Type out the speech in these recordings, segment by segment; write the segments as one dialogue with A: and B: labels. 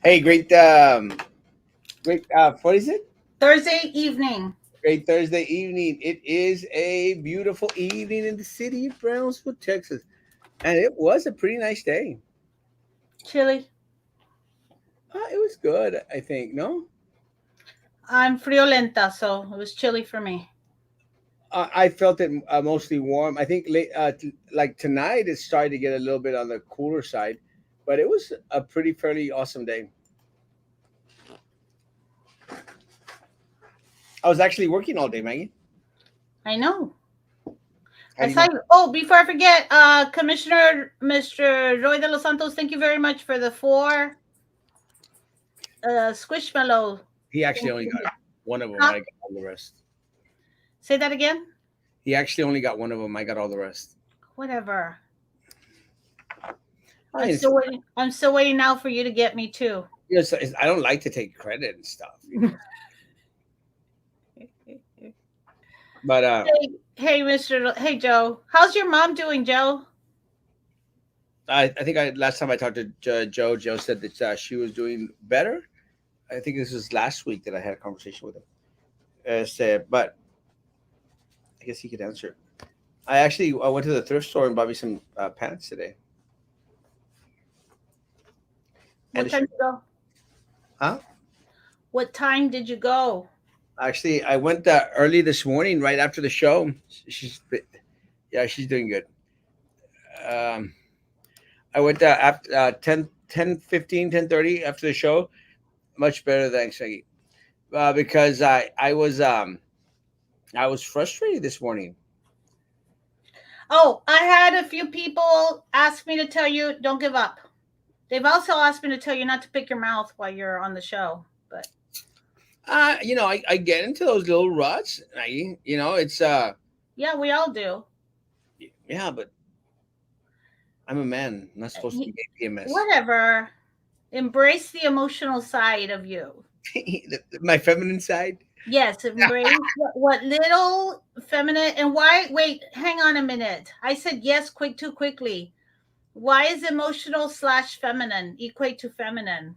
A: Hey, great. What is it?
B: Thursday evening.
A: Great Thursday evening. It is a beautiful evening in the city of Brownsville, Texas, and it was a pretty nice day.
B: Chilly.
A: It was good, I think. No,
B: I'm friolenta, so it was chilly for me.
A: I felt it mostly warm. I think like tonight, it started to get a little bit on the cooler side, but it was a pretty fairly awesome day. I was actually working all day, Maggie.
B: I know.
A: How
B: I
A: do you
B: saw
A: know?
B: you. Oh, before I forget, Commissioner Mr. Roy de los Santos, thank you very much for the four squishmallow.
A: He actually
B: Thank
A: only got
B: you.
A: one of them.
B: Huh?
A: I got all the rest.
B: Say that again.
A: He actually only got one of them. I got all the rest.
B: Whatever.
A: I mean,
B: I'm still waiting now for you to get me too.
A: I don't like to take credit and stuff. But
B: Hey, Hey, Joe. How's your mom doing, Joe?
A: I think last time I talked to Joe said that she was doing better. I think this was last week that I had a conversation with him. But I guess he could answer. I went to the thrift store and bought me some pants today. And
B: What time did you go?
A: huh?
B: What time did you go?
A: Actually, I went early this morning, right after the show. She's yeah, she's doing good. Um, I went after 10:15, 10:30 after the show. Much better, thanks, Maggie. Because I was frustrated this morning.
B: Oh, I had a few people ask me to tell you don't give up. They've also asked me to tell you not to pick your mouth while you're on the show. But
A: I get into those little ruts. It's
B: yeah, we all do.
A: yeah, but I'm a man. I'm not supposed to
B: Y-
A: be PMS.
B: Whatever. Embrace the emotional side of you.
A: My feminine side.
B: Yes, embrace what little feminine and why. Wait, hang on a minute. I said yes, quick too quickly. Why is emotional slash feminine equate to feminine?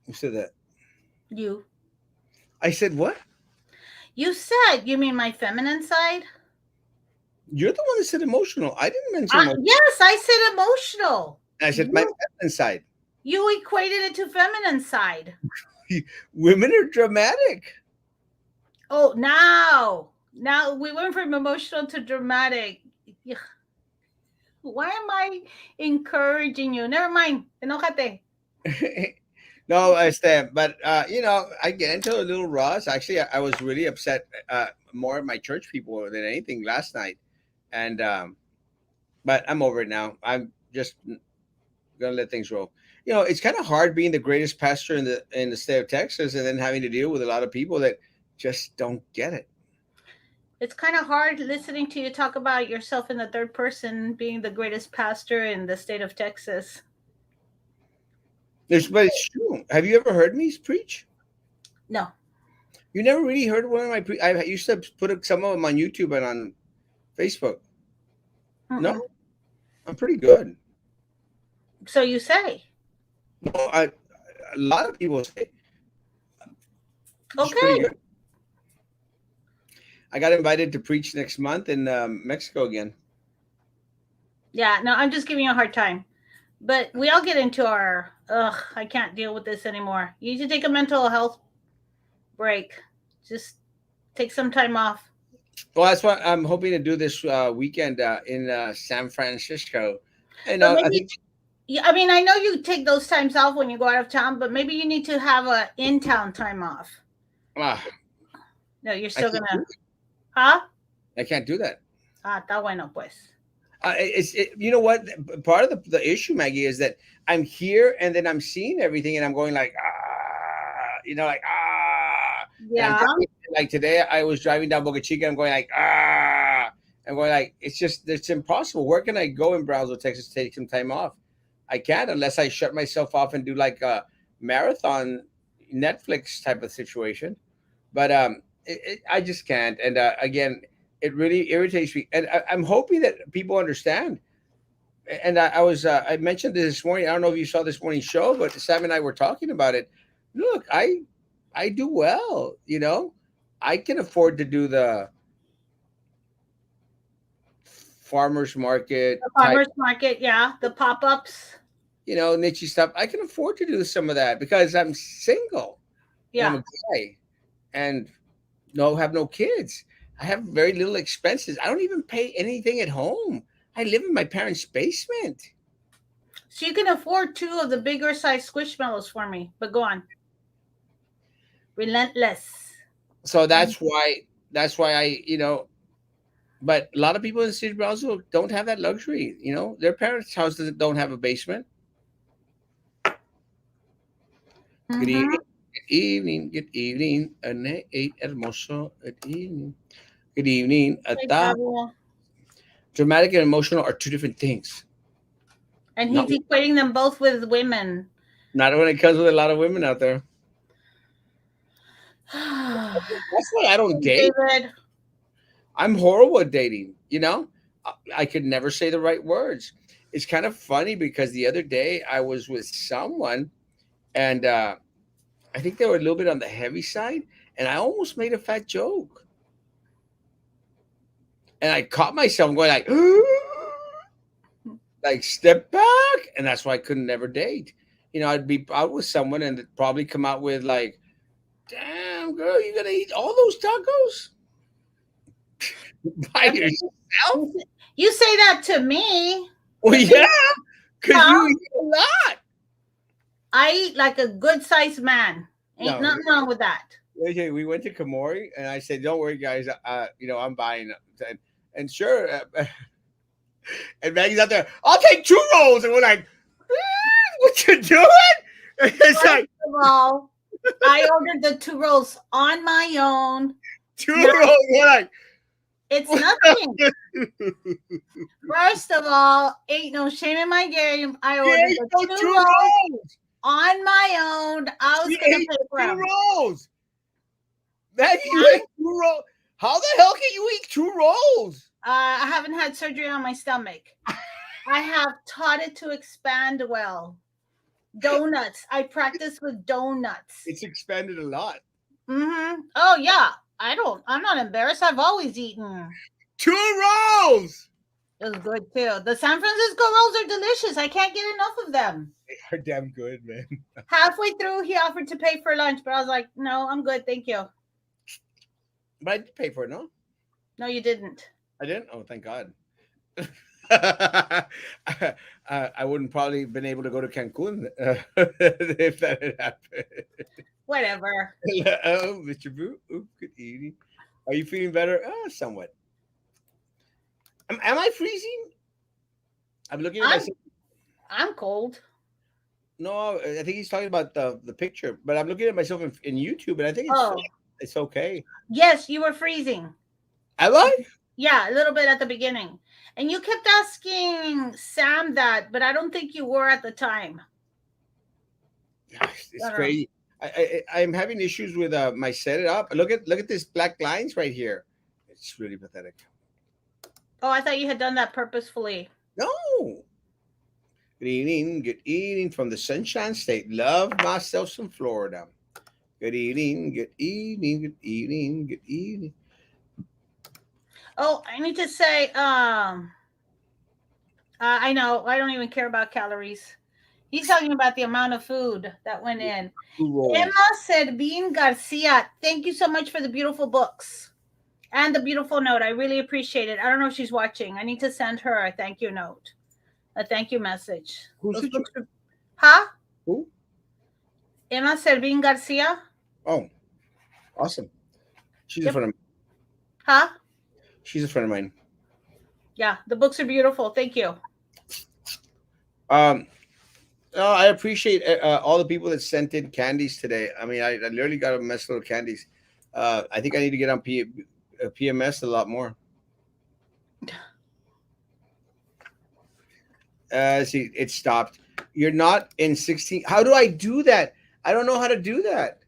A: Who said that?
B: You.
A: I said what?
B: You said you mean my feminine side?
A: You're the one that said emotional. I didn't mention emotional.
B: Yes, I said emotional.
A: I said my
B: You
A: feminine side.
B: you equated it to feminine side.
A: Women are dramatic.
B: Oh, now we went from emotional to dramatic. Ugh, why am I encouraging you? Never mind. Enojate.
A: No, I stand, but I get into a little rust. Actually, I was really upset more at my church people than anything last night, and but I'm over it now. I'm just gonna let things roll. It's kind of hard being the greatest pastor in the state of Texas, and then having to deal with a lot of people that just don't get it.
B: It's kind of hard listening to you talk about yourself in the third person being the greatest pastor in the state of Texas.
A: But it's true. Have you ever heard me preach?
B: No.
A: You never really heard one of my I used to put some of them on YouTube and on Facebook. No,
B: Mm-mm.
A: I'm pretty good.
B: So you say.
A: No, a lot of people say it's pretty
B: Okay.
A: good. I got invited to preach next month in Mexico again.
B: Yeah, no, I'm just giving you a hard time. But we all get into our, ugh, I can't deal with this anymore. You need to take a mental health break. Just take some time off.
A: Well, that's what I'm hoping to do this weekend in San Francisco.
B: But
A: I
B: maybe,
A: think
B: yeah, I mean, I know you take those times off when you go out of town, but maybe you need to have a in town time off.
A: uh,
B: No, you're
A: I
B: still
A: can't do
B: gonna,
A: it.
B: huh?
A: I can't do that.
B: Ah, está bueno, pues.
A: You know what? Part of the issue, Maggie, is that I'm here and then I'm seeing everything and I'm going like like and I'm
B: Yeah.
A: driving, like today I was driving down Boca Chica. I'm going like I'm going like it's impossible. Where can I go in Brownsville, Texas, to take some time off? I can't unless I shut myself off and do like a marathon Netflix type of situation. But I just can't. And again, it really irritates me. And I'm hoping that people understand. And I mentioned this morning. I don't know if you saw this morning's show, but Sam and I were talking about it. Look, I do well. I can afford to do the farmers market
B: The
A: type,
B: farmers market, yeah, the pop-ups,
A: niche stuff. I can afford to do some of that because I'm single and I'm
B: yeah.
A: a guy and no have no kids. I have very little expenses. I don't even pay anything at home. I live in my parents' basement.
B: So you can afford two of the bigger size squishmallows for me. But go on. Relentless.
A: So
B: And
A: that's why but a lot of people in the city of Brownsville don't have that luxury. Their parents' houses don't have a basement. Good evening.
B: mm-hmm.
A: Good evening. Good evening. Hermoso. Good evening. Good evening.
B: Hey,
A: Ata.
B: Pablo.
A: Dramatic and emotional are two different things.
B: And
A: Not
B: he's equating them both with women.
A: not when it comes with a lot of women out there. That's why I don't date.
B: David.
A: I'm horrible at dating. I could never say the right words. It's kind of funny because the other day I was with someone and I think they were a little bit on the heavy side, and I almost made a fat joke, and I caught myself going like step back, and that's why I couldn't never date. I'd be out with someone and it'd probably come out with like, "Damn girl, you gonna eat all those tacos by
B: That's what
A: yourself?"
B: you say that to me.
A: Well,
B: But see,
A: yeah, because
B: how
A: you eat a lot.
B: I eat like a good sized man. Ain't
A: No,
B: nothing wrong with that.
A: okay, we went to Kamori, and I said, "Don't worry, guys. I'm buying." And sure, and Maggie's out there. I'll take two rolls, and we're like, "What you doing?" It's
B: First
A: like
B: of all, I ordered the two rolls on my own.
A: two
B: Now
A: rolls. We're like,
B: it's nothing. First of all, ain't no shame in my game. I
A: "Yeah,
B: ordered
A: you
B: the
A: know,
B: two
A: two
B: rolls
A: rolls.
B: on my own. I was
A: She
B: gonna
A: ate
B: pay for
A: two
B: them.
A: rolls. Maggie, you
B: Why?
A: ate two rolls. How the hell can you eat two rolls?"
B: I haven't had surgery on my stomach. I have taught it to expand well. Donuts. I practice with donuts.
A: It's expanded a lot.
B: Oh yeah. I'm not embarrassed. I've always eaten.
A: Two rolls.
B: It was good too. The San Francisco rolls are delicious. I can't get enough of them.
A: They are damn good, man.
B: Halfway through, he offered to pay for lunch, but I was like, no, I'm good. Thank you.
A: But I did pay for it, no?
B: No, you didn't.
A: I didn't. Oh, thank God. I wouldn't probably been able to go to Cancun if that had happened.
B: Whatever.
A: Oh, Mr. Boo, oh, good evening. Are you feeling better? Somewhat. Am I freezing? I'm looking at
B: I'm
A: myself.
B: I'm cold.
A: No, I think he's talking about the picture, but I'm looking at myself in YouTube, and I think it's fine.
B: Oh,
A: It's okay.
B: yes, you were freezing.
A: Am I?
B: Yeah, a little bit at the beginning. And you kept asking Sam that, but I don't think you were at the time.
A: Gosh,
B: I
A: it's
B: don't know.
A: crazy. I'm having issues with my setup. Look at these black lines right here. It's really pathetic.
B: Oh, I thought you had done that purposefully.
A: No. Good evening from the Sunshine State. Love myself some Florida. Good evening, good evening, good evening, good evening.
B: Oh, I need to say, I know I don't even care about calories. He's talking about the amount of food that went in.
A: Two rolls.
B: Emma said, Bean Garcia, thank you so much for the beautiful books and the beautiful note. I really appreciate it. I don't know if she's watching. I need to send her a thank you note, a thank you message.
A: Who's
B: Those
A: it?
B: books are, huh?
A: Who?
B: Emma Servín Garcia?
A: Oh, awesome. She's a
B: Yep.
A: friend of
B: Huh?
A: She's a friend of mine.
B: Yeah, the books are beautiful. Thank you.
A: Um, no, I appreciate all the people that sent in candies today. I mean, I literally got a mess full of candies. I think I need to get on PMS a lot more. See, it stopped. You're not in 16. How do I do that? I don't know how to do that.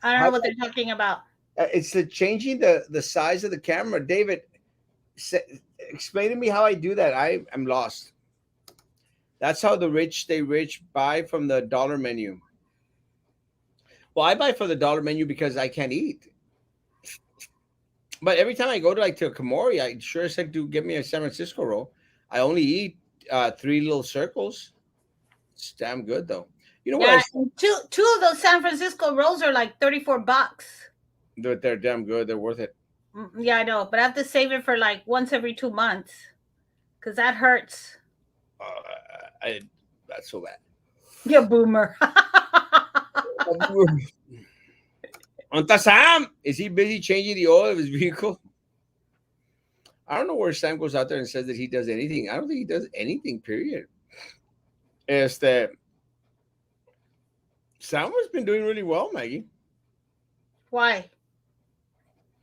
B: I don't
A: How
B: know
A: do
B: what they're talking about.
A: it's the changing the size of the camera. David, explain to me how I do that. I am lost. That's how the rich stay rich. Buy from the dollar menu. Well, I buy from the dollar menu because I can't eat. But every time I go to like to a Kamori, I sure as heck do get me a San Francisco roll. I only eat three little circles. It's damn good though. You know what I?
B: Yeah, and two of those San Francisco rolls are like $34.
A: They're damn good. They're worth it.
B: Yeah, I know, but I have to save it for like once every 2 months because that hurts.
A: I That's so bad.
B: You boomer.
A: Onta Sam? Is he busy changing the oil of his vehicle? I don't know where Sam goes out there and says that he does anything. I don't think he does anything. Period. Este Sam has been doing really well, Maggie.
B: Why?
A: I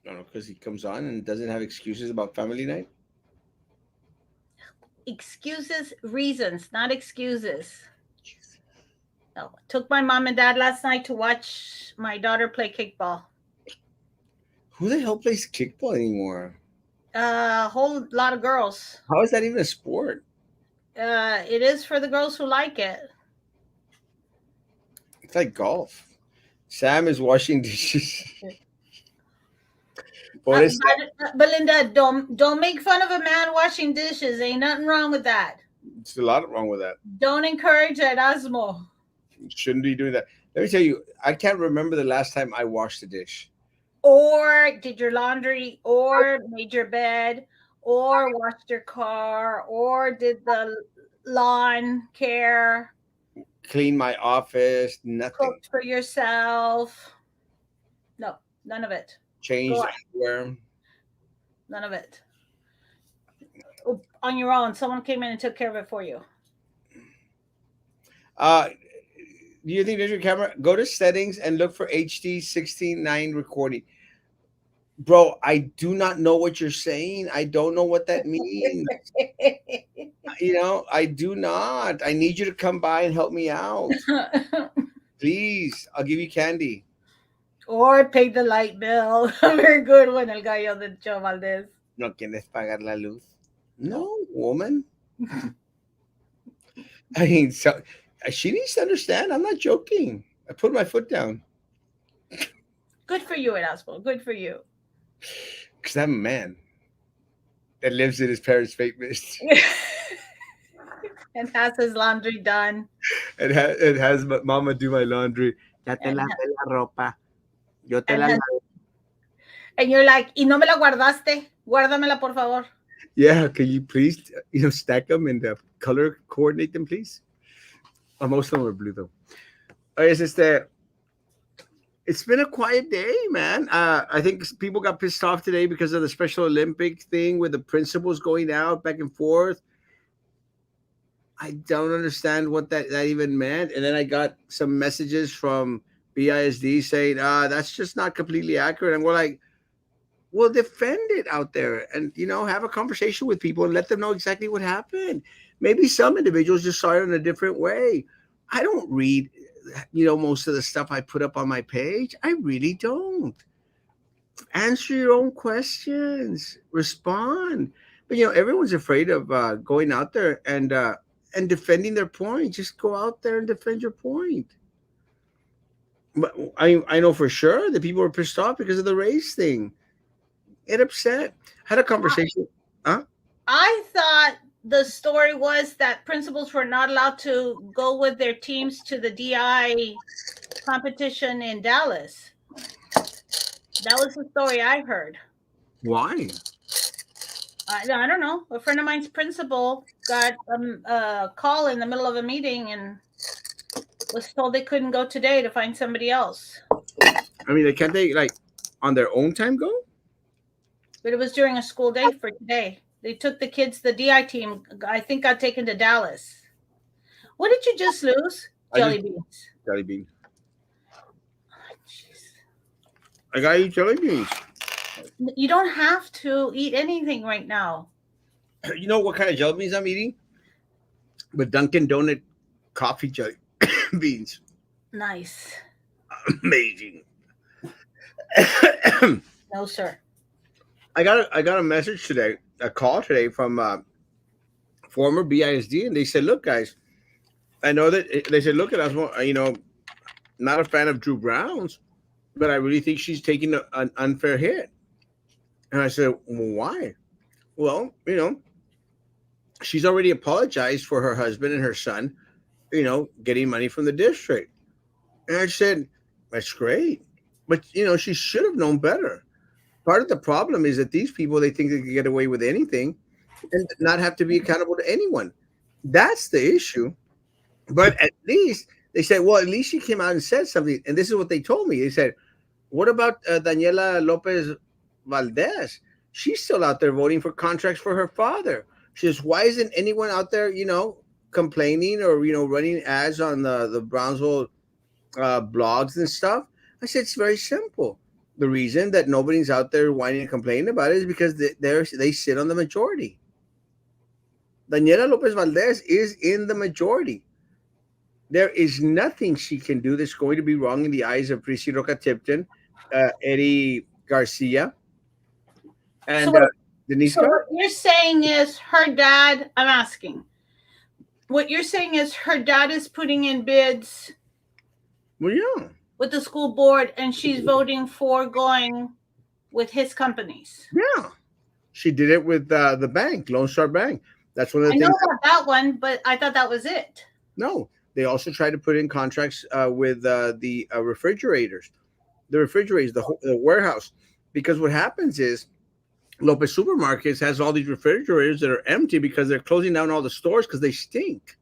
A: don't know because he comes on and doesn't have excuses about family night.
B: Excuses, reasons, not excuses. No, took my mom and dad last night to watch my daughter play kickball.
A: Who the hell plays kickball anymore?
B: A whole lot of girls.
A: How is that even a sport?
B: It is for the girls who like it.
A: It's like golf. Sam is washing dishes. Por eso,
B: Belinda, don't make fun of a man washing dishes. Ain't nothing wrong with that.
A: there's a lot wrong with that.
B: Don't encourage Erasmo.
A: Shouldn't be doing that. Let me tell you, I can't remember the last time I washed a dish.
B: Or did your laundry, or made your bed, or washed your car, or did the lawn care,
A: Clean my office, nothing.
B: cooked for yourself. No, none of it. Go
A: Changed
B: on.
A: underwear.
B: None of it. Oh, on your own. Someone came in and took care of it for you.
A: Uh, do you think there's your camera? Go to settings and look for HD 16:9 recording. Bro, I do not know what you're saying. I don't know what that means. I do not. I need you to come by and help me out. Please, I'll give you candy.
B: Or pay the light bill. Very good one, El Gallo de Joe Valdez.
A: No quieres pagar la luz.
B: No.
A: No, woman. I mean, so she needs to understand. I'm not joking. I put my foot down
B: Good for you, Erasmo. Good for you.
A: because I'm a man that lives in his parents' fake mist.
B: And has his laundry done.
A: It has mama do my laundry. Ya te
B: And,
A: lavé la ropa. Yo te
B: and,
A: la
B: has,
A: lavé.
B: and you're like, y no me la guardaste. Guárdamela, por favor.
A: Yeah, can you please, stack them and color coordinate them, please? Most of them are blue though. It's just that it's been a quiet day, man. I think people got pissed off today because of the Special Olympic thing with the principals going out back and forth. I don't understand what that even meant. And then I got some messages from BISD saying, that's just not completely accurate. And we're like, well, defend it out there and, have a conversation with people and let them know exactly what happened. Maybe some individuals just saw it in a different way. I don't read, most of the stuff I put up on my page. I really don't. Answer your own questions, respond. But, everyone's afraid of going out there and defending their point. Just go out there and defend your point. But I know for sure that people are pissed off because of the race thing. Get upset. Had a conversation. Huh?
B: I thought the story was that principals were not allowed to go with their teams to the DI competition in Dallas. That was the story I heard.
A: Why?
B: I don't know. A friend of mine's principal got a call in the middle of a meeting and was told they couldn't go today to find somebody else.
A: I mean, can't they on their own time go?
B: But it was during a school day for today. They took the kids, the DI team, I think got taken to Dallas. What did you just lose? Jelly beans.
A: Jelly bean. I gotta eat jelly beans.
B: You don't have to eat anything right now.
A: You know what kind of jelly beans I'm eating? With Dunkin' Donut coffee jelly beans.
B: Nice.
A: Amazing.
B: No, sir.
A: I got a message today, a call today from former BISD, and they said, "Look, guys, I know that they said, look at us, not a fan of Drew Brown's, but I really think she's taking an unfair hit. And I said, well, why? Well, she's already apologized for her husband and her son, getting money from the district. And I said, that's great. But, she should have known better. Part of the problem is that these people, they think they can get away with anything and not have to be accountable to anyone. That's the issue. But at least they said, well, at least she came out and said something. And this is what they told me. They said, what about Daniela Lopez Valdez? She's still out there voting for contracts for her father. She says, why isn't anyone out there, complaining or, running ads on the Brownsville blogs and stuff? I said, it's very simple. The reason that nobody's out there whining and complaining about it is because they sit on the majority. Daniela Lopez Valdez is in the majority. There is nothing she can do that's going to be wrong in the eyes of Prissy Roca Tipton, Eddie Garcia,
B: So
A: and
B: what,
A: Denise
B: so
A: Gar.
B: what you're saying is her dad, I'm asking, what you're saying is her dad is putting in bids
A: Well, yeah,
B: with the school board and she's voting for going with his companies.
A: yeah. She did it with the bank, Lone Star Bank. That's one of
B: I
A: the
B: know
A: things.
B: about that one, but I thought that was it.
A: No, they also tried to put in contracts with the refrigerators, the warehouse, because what happens is Lopez Supermarkets has all these refrigerators that are empty because they're closing down all the stores because they stink.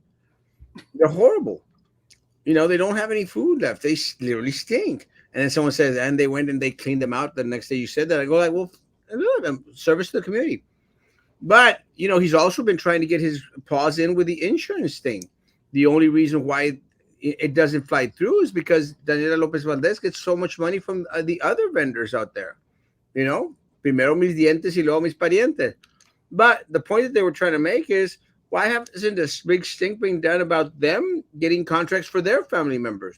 A: They're horrible. They don't have any food left. They literally stink. And then someone says, and they went and they cleaned them out the next day. You said that. I go like, well, look, service to the community. But he's also been trying to get his paws in with the insurance thing. The only reason why it doesn't fly through is because Daniela Lopez Valdez gets so much money from the other vendors out there. Primero mis dientes y luego mis parientes. But the point that they were trying to make is, why hasn't this big stink being done about them getting contracts for their family members?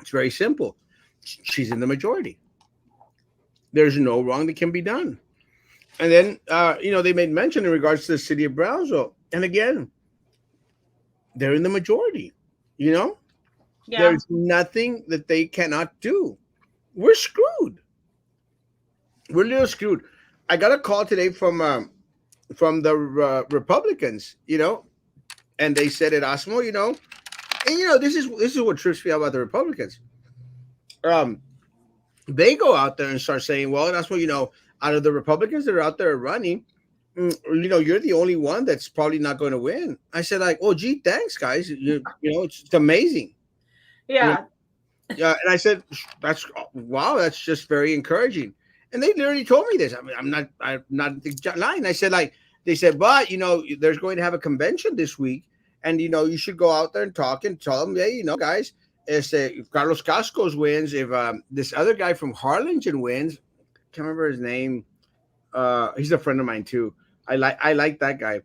A: It's very simple. She's in the majority. There's no wrong that can be done. And then, they made mention in regards to the city of Brownsville. And again, they're in the majority. You know,
B: Yeah.
A: there's nothing that they cannot do. We're screwed. We're a little screwed. I got a call today from the Republicans, and they said Erasmo, and this is what trips me out about the Republicans. Um, they go out there and start saying, well, Erasmo, out of the Republicans that are out there running, you're the only one that's probably not going to win. I said, like, oh, gee, thanks, guys. It's amazing. You know,
B: Yeah.
A: and I said, that's wow, that's just very encouraging. And they literally told me this. I mean, I'm not lying. I said, like, they said, but there's going to have a convention this week, and you should go out there and talk and tell them, hey, guys, if Carlos Cascos wins, if this other guy from Harlingen wins, can't remember his name. He's a friend of mine too. I like that guy,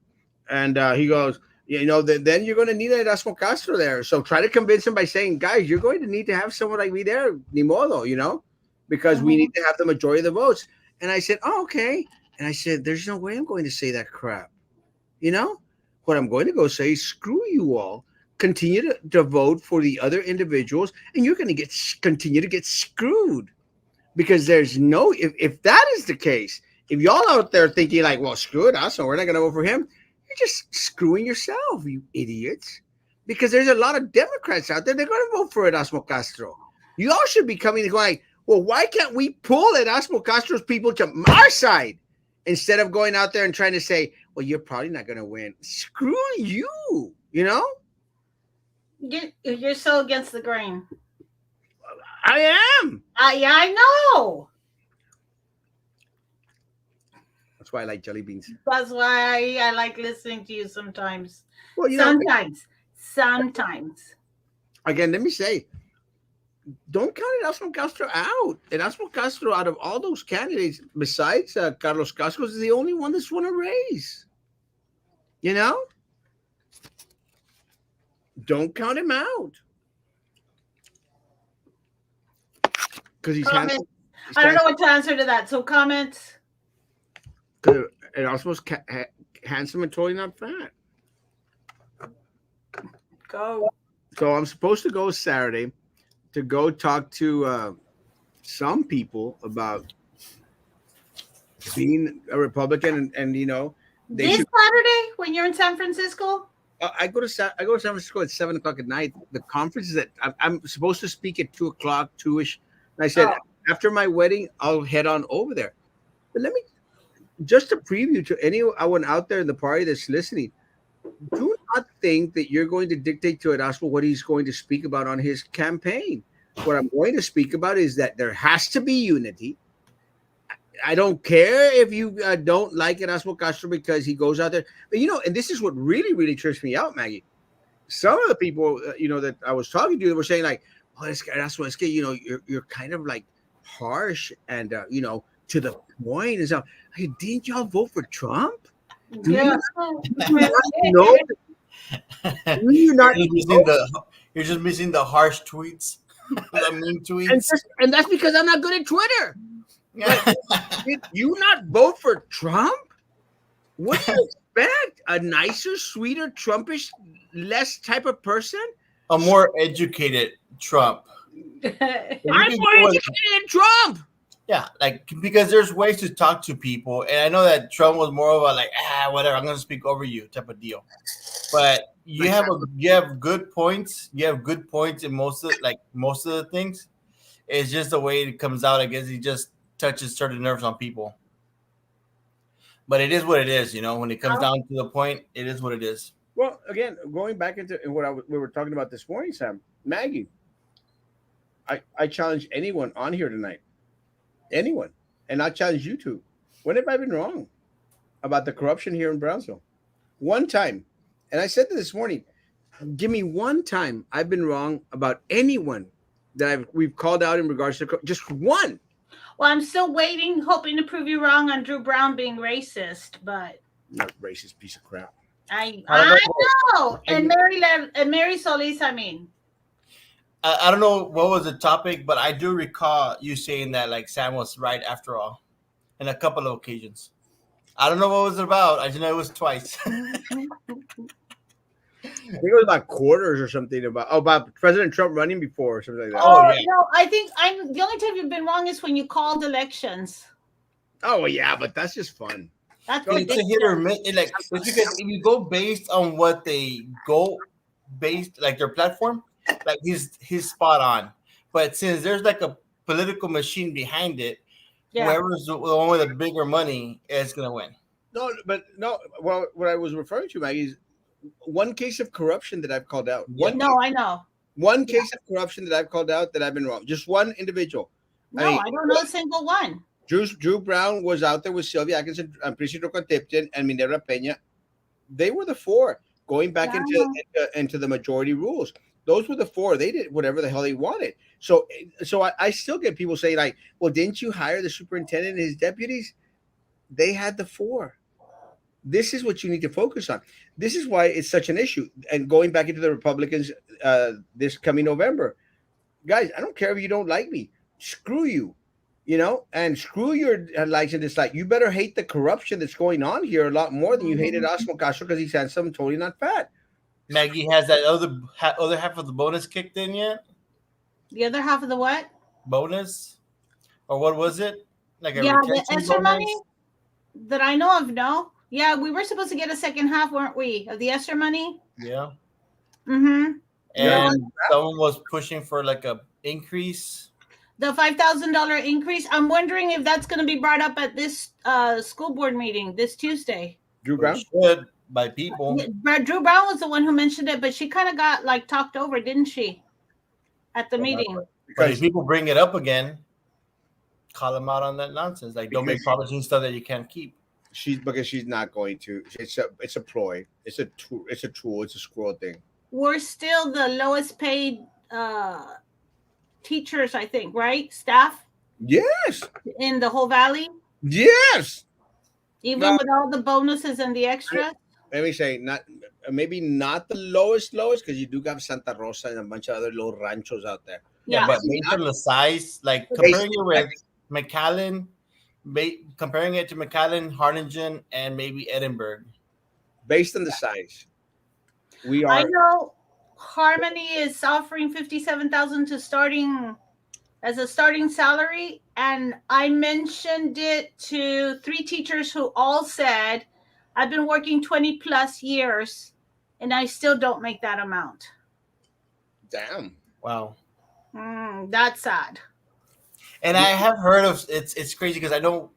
A: and he goes, then you're going to need Erasmo Castro there. So try to convince him by saying, guys, you're going to need to have someone like me there, ni modo, because we
B: Mhm.
A: need to have the majority of the votes. And I said, oh, okay. And I said, there's no way I'm going to say that crap. You know what I'm going to go say? Screw you all. Continue to vote for the other individuals, and you're going to continue to get screwed because there's no if that is the case, if y'all out there thinking like, well, screw it, us, so we're not going to vote for him, you're just screwing yourself, you idiots. Because there's a lot of Democrats out there, they're going to vote for Erasmo Castro. You all should be coming and going, well, why can't we pull Erasmo Castro's people to our side instead of going out there and trying to say, well, you're probably not going to win. Screw you, you know?
B: You're so against the grain.
A: I am.
B: Yeah, I know.
A: That's why I like jelly beans.
B: That's why I like listening to you sometimes.
A: Well,
B: Sometimes. Sometimes.
A: again, let me say, don't count Erasmo Castro out. Erasmo Castro, out of all those candidates, besides Carlos Cascos, is the only one that's won a race. You know? Don't count him out. Because he's
B: Comments.
A: handsome. He's
B: I don't know
A: handsome.
B: what to answer to that. So comments.
A: Erasmo's handsome and totally not fat.
B: Go.
A: So I'm supposed to go Saturday to go talk to some people about being a Republican, and they
B: This
A: should.
B: Saturday when you're in San Francisco?
A: I go to San Francisco at 7 o'clock at night. The conference is I'm supposed to speak at 2 o'clock, 2ish. And I said
B: Oh,
A: after my wedding, I'll head on over there. But let me just a preview to anyone out there in the party that's listening. Do not think that you're going to dictate to Erasmo what he's going to speak about on his campaign. What I'm going to speak about is that there has to be unity. I don't care if you don't like Erasmo Castro because he goes out there. But and this is what really, really trips me out, Maggie. Some of the people, that I was talking to, were saying like, "Oh, Erasmo, you're kind of like harsh and to the point." And stuff. Hey, didn't y'all vote for Trump? Do you
B: yeah.
A: not know? Do you
C: You're
A: not
C: just missing
A: know?
C: the you're just missing the harsh tweets, the mean
A: And
C: tweets.
A: that's because I'm not good at Twitter. Like, did you not vote for Trump? What do you expect? A nicer, sweeter, Trumpish, less type of person?
C: A more educated Trump. You
A: I'm
C: can
A: more
C: go with,
A: educated than Trump.
C: yeah, like because there's ways to talk to people, and I know that Trump was more of a like whatever, I'm gonna speak over you type of deal. But
A: Like,
C: you have good points. You have good points in most of the things. It's just the way it comes out. I guess he just touches certain nerves on people. But it is what it is, When it comes down to the point, it is what it is.
A: well, again, going back into what we were talking about this morning, Sam, Maggie, I challenge anyone on here tonight, anyone, and I challenge you to. When have I been wrong about the corruption here in Brownsville? One time, and I said this morning. Give me one time I've been wrong about anyone that we've called out in regards to just one.
B: Well, I'm still waiting, hoping to prove you wrong on Drew Brown being racist, but
A: Not racist piece of crap.
C: I don't know.
B: I know. And Mary Solis, I mean.
C: I don't know what was the topic, but I do recall you saying that like Sam was right after all, in a couple of occasions. I don't know what it was about. I just know it was twice.
A: I think it was about quarters or something about President Trump running before or something like that.
C: Oh yeah.
B: No, I think I'm the only time you've been wrong is when you called elections.
A: Oh well, yeah, but that's just fun.
B: That's
C: It's a hit or miss. It's because if you go based on what they go based like their platform, like he's spot on. But since there's like a political machine behind it,
B: Yeah.
C: whoever's the one with the bigger money is gonna win.
A: No, but no. Well, what I was referring to, Maggie, is one case of corruption that I've called out.
C: Yeah.
B: No, I know.
A: One case of corruption that I've called out that I've been wrong. Just one individual.
B: No, I don't know a single one.
A: Drew Brown was out there with Sylvia Atkinson, Priscilla Concepcion, and Minerva Peña. They were the four going back into the majority rules. Those were the four. They did whatever the hell they wanted. So I still get people saying like, "Well, didn't you hire the superintendent and his deputies?" They had the four. This is what you need to focus on. This is why it's such an issue. And going back into the Republicans this coming November, guys, I don't care if you don't like me. Screw you, and screw your likes and dislikes. You better hate the corruption that's going on here a lot more than you hated Osmo Castro because he's handsome, totally not fat.
C: Maggie has that other half of the bonus kicked in yet?
B: The other half of the what?
C: Bonus, or what was it? Like a
B: Yeah, the
C: retention
B: ESSER
C: bonus?
B: money that I know of. No. Yeah, we were supposed to get a second half, weren't we, of the ESSER money?
C: Yeah.
B: Mm-hmm.
C: And someone was pushing for like a increase.
B: The $5,000 increase. I'm wondering if that's going to be brought up at this school board meeting this Tuesday.
A: Drew Brown?
C: Should by people.
B: Drew Brown was the one who mentioned it, but she kind of got like talked over, didn't she? At the meeting.
C: But if people bring it up again, call them out on that nonsense. Like, don't make promising stuff that you can't keep.
A: Because she's not going to. It's a ploy. It's a tool. It's a squirrel thing.
B: We're still the lowest paid teachers, I think, right? Staff?
A: Yes.
B: In the whole valley?
A: Yes.
B: Even with all the bonuses and the extras?
A: Let me say, maybe not the lowest, because you do have Santa Rosa and a bunch of other little ranchos out there.
C: Yeah, but based on the size, like comparing it with McAllen, comparing it to McAllen, Harlingen, and maybe Edinburgh.
A: Based on the size, we are.
B: I know Harmony is offering 57,000 to starting as a starting salary, and I mentioned it to three teachers who all said, "I've been working 20 plus years, and I still don't make that amount."
A: Damn.
C: Wow.
B: That's sad.
C: And I have heard of it's crazy because I know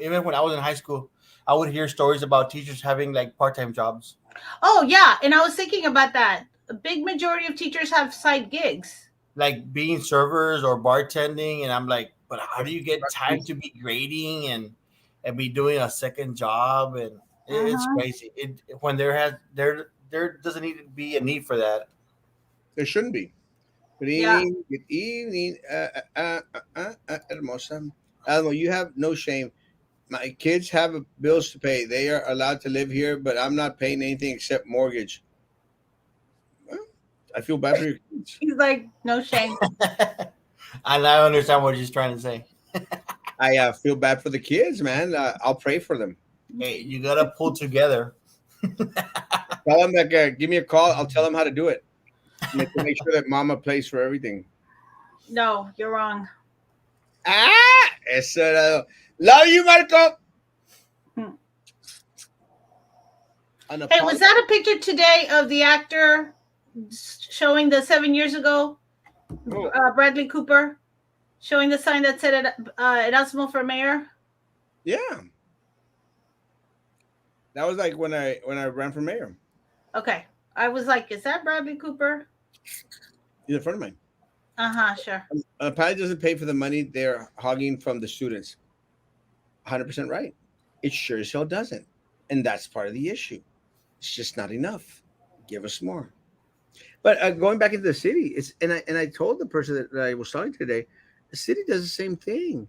C: even when I was in high school, I would hear stories about teachers having like part time jobs,
B: Oh yeah, and I was thinking about that. A big majority of teachers have side gigs.
C: like being servers or bartending, and I'm like, but how do you get time to be grading and be doing a second job? And it's
B: Uh-huh.
C: crazy. It when there doesn't need to be a need for that.
A: There shouldn't be. Good
B: Yeah.
A: evening. Good evening. Hermosa. Alamo, you have no shame. My kids have bills to pay. They are allowed to live here, but I'm not paying anything except mortgage. Well, I feel bad for your kids.
B: He's like, no shame.
C: And I understand what she's trying to say.
A: I feel bad for the kids, man. I'll pray for them.
C: Hey, you gotta pull together.
A: Tell them that give me a call. I'll tell them how to do it. Make sure that Mama pays for everything.
B: No, you're wrong.
A: Eso era. Love you, Marco.
B: Hmm. Hey, was
A: Unapologetic.
B: that a picture today of the actor showing the 7 years ago,
A: Oh,
B: Bradley Cooper, showing the sign that said Erasmo for mayor?
A: yeah. That was like when I ran for mayor.
B: Okay. I was like, is that Bradley Cooper?
A: He's a friend of mine.
B: Uh-huh, sure.
A: Pilot doesn't pay for the money they're hogging from the students. 100% right. It sure as hell doesn't. And that's part of the issue. It's just not enough. Give us more. But going back into the city, I told the person that I was talking to today, the city does the same thing.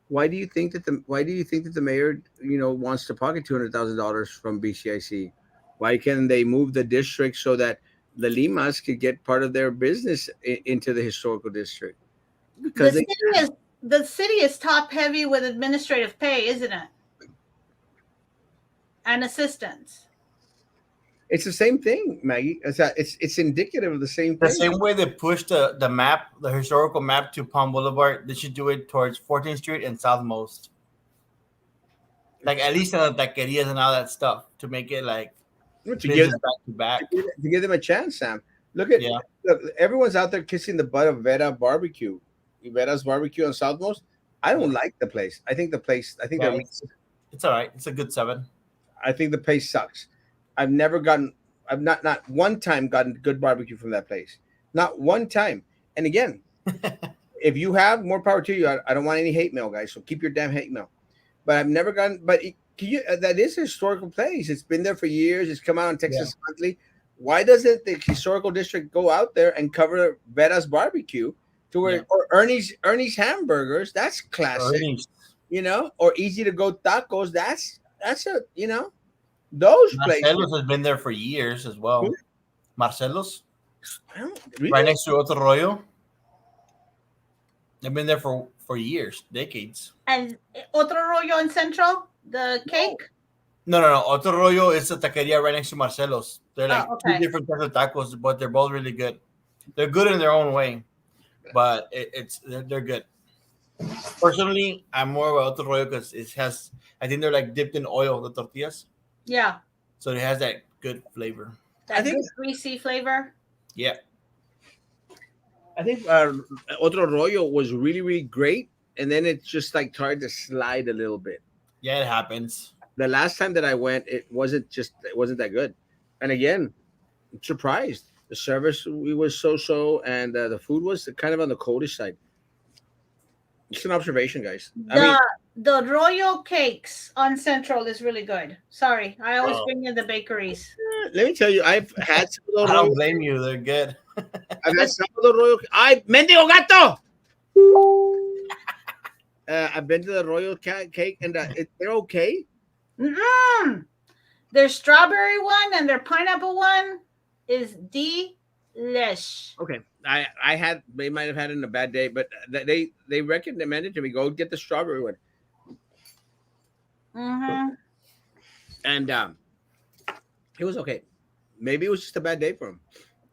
A: Why do you think that the mayor wants to pocket $200,000 from BCIC? Why can't they move the district so that the Limas could get part of their business into the historical district?
B: The
A: Because they
B: city is the city is top heavy with administrative pay, isn't it? And assistance.
A: it's the same thing, Maggie. It's indicative of the same
C: The
A: thing.
C: same way they push the map, the historical map to Palm Boulevard, they should do it towards 14th Street and Southmost. Like at least in the taquerias and all that stuff to make it like
A: To give
C: business back to back.
A: to give them a chance, Sam.
C: Yeah,
A: Look, everyone's out there kissing the butt of Vera's barbecue on Southmost. I don't
C: yeah,
A: like the place. I think
C: yeah.
A: they're
C: It's all right. It's a good 7.
A: I think the place sucks. I've never gotten I've not one time gotten good barbecue from that place. Not one time. And again, if you have, more power to you. I don't want any hate mail, guys. So keep your damn hate mail. But I've never gotten. That is a historical place. It's been there for years. It's come out in
C: Yeah,
A: Texas Monthly. Why doesn't the historical district go out there and cover Vera's barbecue to
C: yeah.
A: where, or Ernie's hamburgers? That's classic,
C: Earnings.
A: or easy to go tacos. That's those places.
C: Marcelo's has been there for years as well. Marcelo's, right
A: Really?
C: next to Otro Rollo. They've been there for years, decades.
B: And otro rollo in Central, the
A: No.
B: cake.
C: No. Otro Rollo is a taqueria right next to Marcelo's. They're like
B: Oh,
C: two
B: okay.
C: different types of tacos, but they're both really good. They're good in their own way, but they're good. Personally, I'm more about Otro Rollo because it has. I think they're like dipped in oil, the tortillas,
B: Yeah,
C: so it has that good flavor.
A: I
B: that
A: think
B: good greasy flavor.
C: Yeah,
A: I think Otro Rollo was really, really great, and then it just like started to slide a little bit.
C: yeah, it happens.
A: The last time that I went, it wasn't that good. And again, I'm surprised. The service we was so, and the food was kind of on the coldish side. It's an observation, guys. I mean,
B: The royal cakes on Central is really good. Sorry, I always
C: Oh,
B: bring in the bakeries.
A: let me tell you, I've had some of
C: I
A: the
C: don't
A: Royal.
C: blame you. They're good.
A: I've had some of the Royal. I mendigo gato. I've been to the Royal Cake, and they're okay.
B: Mm-mm. Their strawberry one and their pineapple one is delish.
A: Okay, they might have had it in a bad day, but they recommended to me go get the strawberry one,
B: Mm-hmm.
A: and it was okay. Maybe it was just a bad day for him.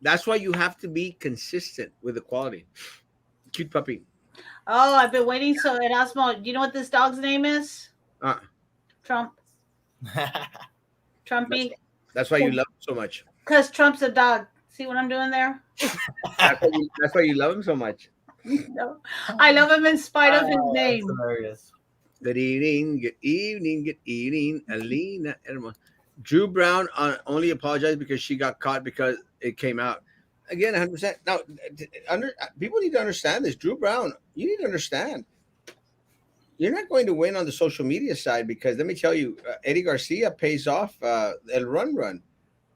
A: That's why you have to be consistent with the quality. Cute puppy.
B: Oh, I've been waiting. So, Erasmo, do you know what this dog's name is?
A: Uh,
B: Trump.
A: that's
B: Trumpy.
A: that's why you love him so much.
B: Because Trump's a dog. See what I'm doing there?
A: That's why you love him so much.
B: No. I love him in spite of his
C: That's
B: name.
C: hilarious.
A: Good evening, good evening, good evening, Alina. Drew Brown only apologized because she got caught because it came out. Again, 100%. Now, people need to understand this. Drew Brown, you need to understand. You're not going to win on the social media side because let me tell you, Eddie Garcia pays off El Run Run.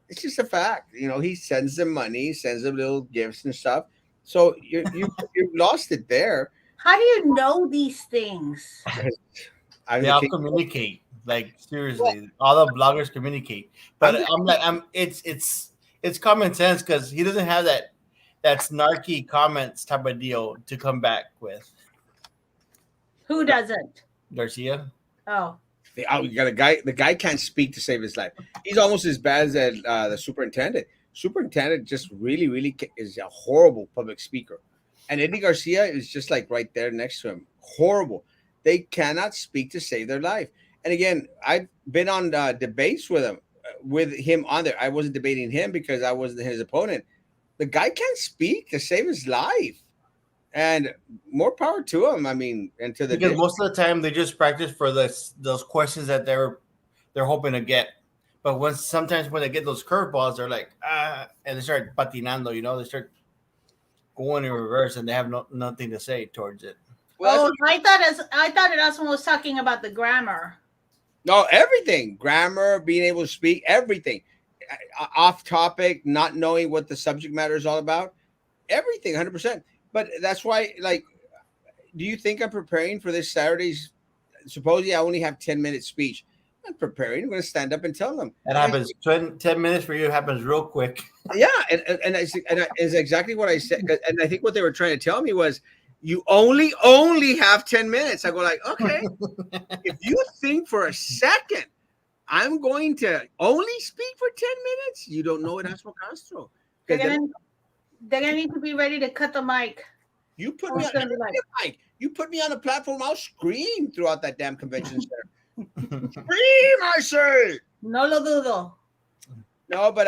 A: It's just a fact. He sends them money, sends them little gifts and stuff. So you lost it there.
B: How do you know these things?
A: I'm
C: They
A: the
C: all
A: king.
C: communicate. Like
A: Well,
C: seriously, all the bloggers communicate.
A: I'm
C: But
A: the
C: I'm like, it's common sense because he doesn't have that snarky comments type of deal to come back with.
B: Who doesn't?
C: Garcia.
B: Oh,
A: you got a guy. The guy can't speak to save his life. He's almost as bad as the superintendent. Superintendent just really, really is a horrible public speaker, and Eddie Garcia is just like right there next to him. Horrible. They cannot speak to save their life. And again, I've been on debates with him on there. I wasn't debating him because I wasn't his opponent. The guy can't speak to save his life, and more power to him. I mean, and to the
C: Because
A: district.
C: most of the time they just practice for those questions that they're hoping to get. But sometimes when they get those curveballs, they're like and they start patinando. They start going in reverse, and they have nothing to say towards it.
A: Well, that's
B: oh! I thought Erasmo was talking about the grammar.
A: no, everything, grammar, being able to speak, everything. Off topic, not knowing what the subject matter is all about, everything, 100%. But that's why, like, do you think I'm preparing for this Saturday's? Supposedly, I only have 10-minute speech. I'm preparing. I'm going to stand up and tell them,
C: That
A: guys.
C: happens 10 minutes for you happens real quick.
A: Yeah, it's exactly what I said. And I think what they were trying to tell me was, you only have 10 minutes. I go like, okay, if you think for a second I'm going to only speak for 10 minutes, you don't know Erasmo Castro.
B: They're
A: Because
B: gonna they're gonna need to be ready to cut the mic.
A: you put
B: Oh,
A: me
B: it's
A: on
B: gonna be like,
A: Mike, you put me on a platform, I'll scream throughout that damn convention center. Scream, I say.
B: no lo dudo.
A: No, but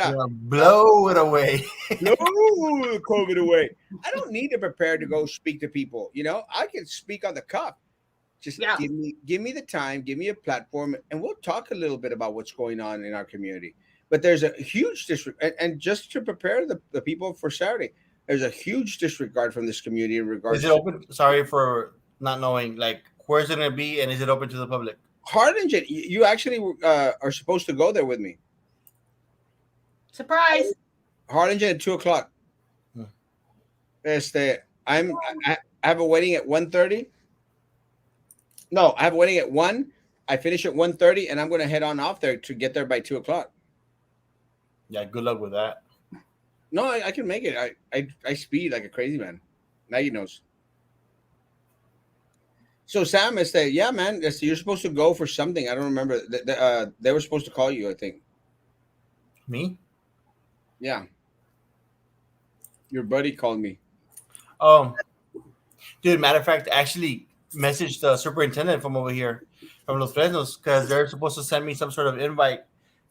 C: Blow it away.
A: no COVID away. I don't need to prepare to go speak to people. I can speak on the cuff. Just
B: Yeah.
A: give me the time, give me a platform, and we'll talk a little bit about what's going on in our community. But there's a huge and just to prepare the people for Saturday, there's a huge disregard from this community in
C: Is
A: regards
C: it
A: to
C: open? Sorry for not knowing. Like, where's it gonna be, and is it open to the public?
A: Harlingen. You actually are supposed to go there with me.
B: Surprise.
A: Harlingen at 2 o'clock.
C: Hmm.
A: I have a wedding at 1:30. No, I have a wedding at 1. I finish at 1:30, and I'm going to head on off there to get there by 2 o'clock.
C: Yeah, good luck with that.
A: No, I can make it. I speed like a crazy man. Maggie knows. So Sam, yeah, man, you're supposed to go for something. I don't remember. They were supposed to call you, I think.
C: Me?
A: Yeah, your buddy called me.
C: Oh, dude. Matter of fact, I actually messaged the superintendent from over here, from Los Fresnos, because they're supposed to send me some sort of invite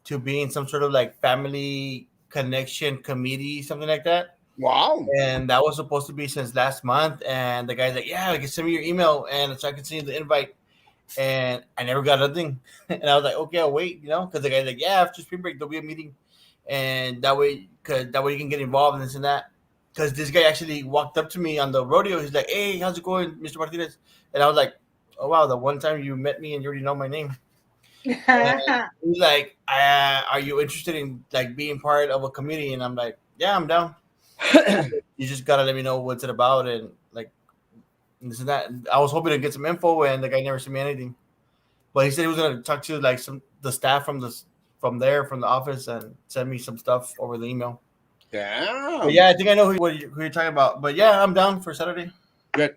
C: to be in some sort of like family connection committee, something like that.
A: Wow.
C: And that was supposed to be since last month. And the guy's like, "Yeah, I can send me your email, and so I can send you the invite." And I never got nothing. And I was like, "Okay, I'll wait," because the guy's like, "Yeah, after spring break there'll be a meeting, and that way you can get involved in this and that." Because this guy actually walked up to me on the rodeo. He's like, "Hey, how's it going, Mr. Martinez?" And I was like, "Oh wow, the one time you met me and you already know my name." And he's like, "Are you interested in like being part of a committee?" And I'm like, "Yeah, I'm down. You just gotta let me know what's it about and like this and that." And I was hoping to get some info, and the guy never sent me anything. But he said he was gonna talk to like the staff from the office and send me some stuff over the email. But
A: Damn.
C: yeah, I think I know who you're talking about. But yeah, I'm down for Saturday.
A: Good.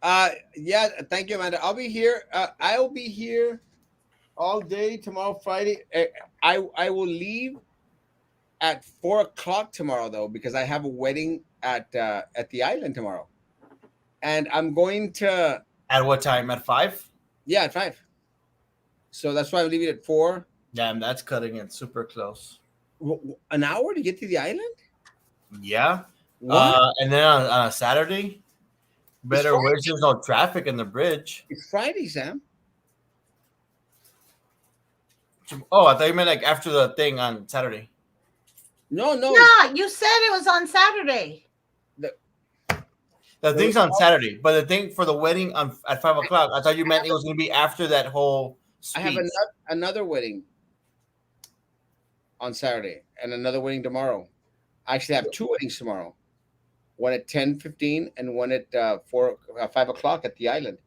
A: Yeah. Thank you, Amanda. I'll be here. I'll be here all day tomorrow, Friday. I will leave at 4 o'clock tomorrow though, because I have a wedding at the island tomorrow, and I'm going to
C: At what time? At 5?
A: yeah at 5. So that's why I'm leaving at 4.
C: Damn, that's cutting it super close.
A: An hour to get to the island?
C: Yeah.
A: What?
C: And then on a Saturday,
A: It's
C: better
A: Friday.
C: wish there's no traffic in the bridge.
A: It's Friday, Sam.
C: Oh, I thought you meant like after the thing on Saturday.
A: No, no.
B: Yeah, you said it was on Saturday.
A: The,
C: The
A: the,
C: thing's on Saturday, but the thing for the wedding at 5 o'clock, I thought you meant it was going to be after that whole
A: I have
C: speech.
A: another wedding on Saturday and another wedding tomorrow. I actually have two weddings tomorrow. One at 10:15 and one at 5 o'clock at the island.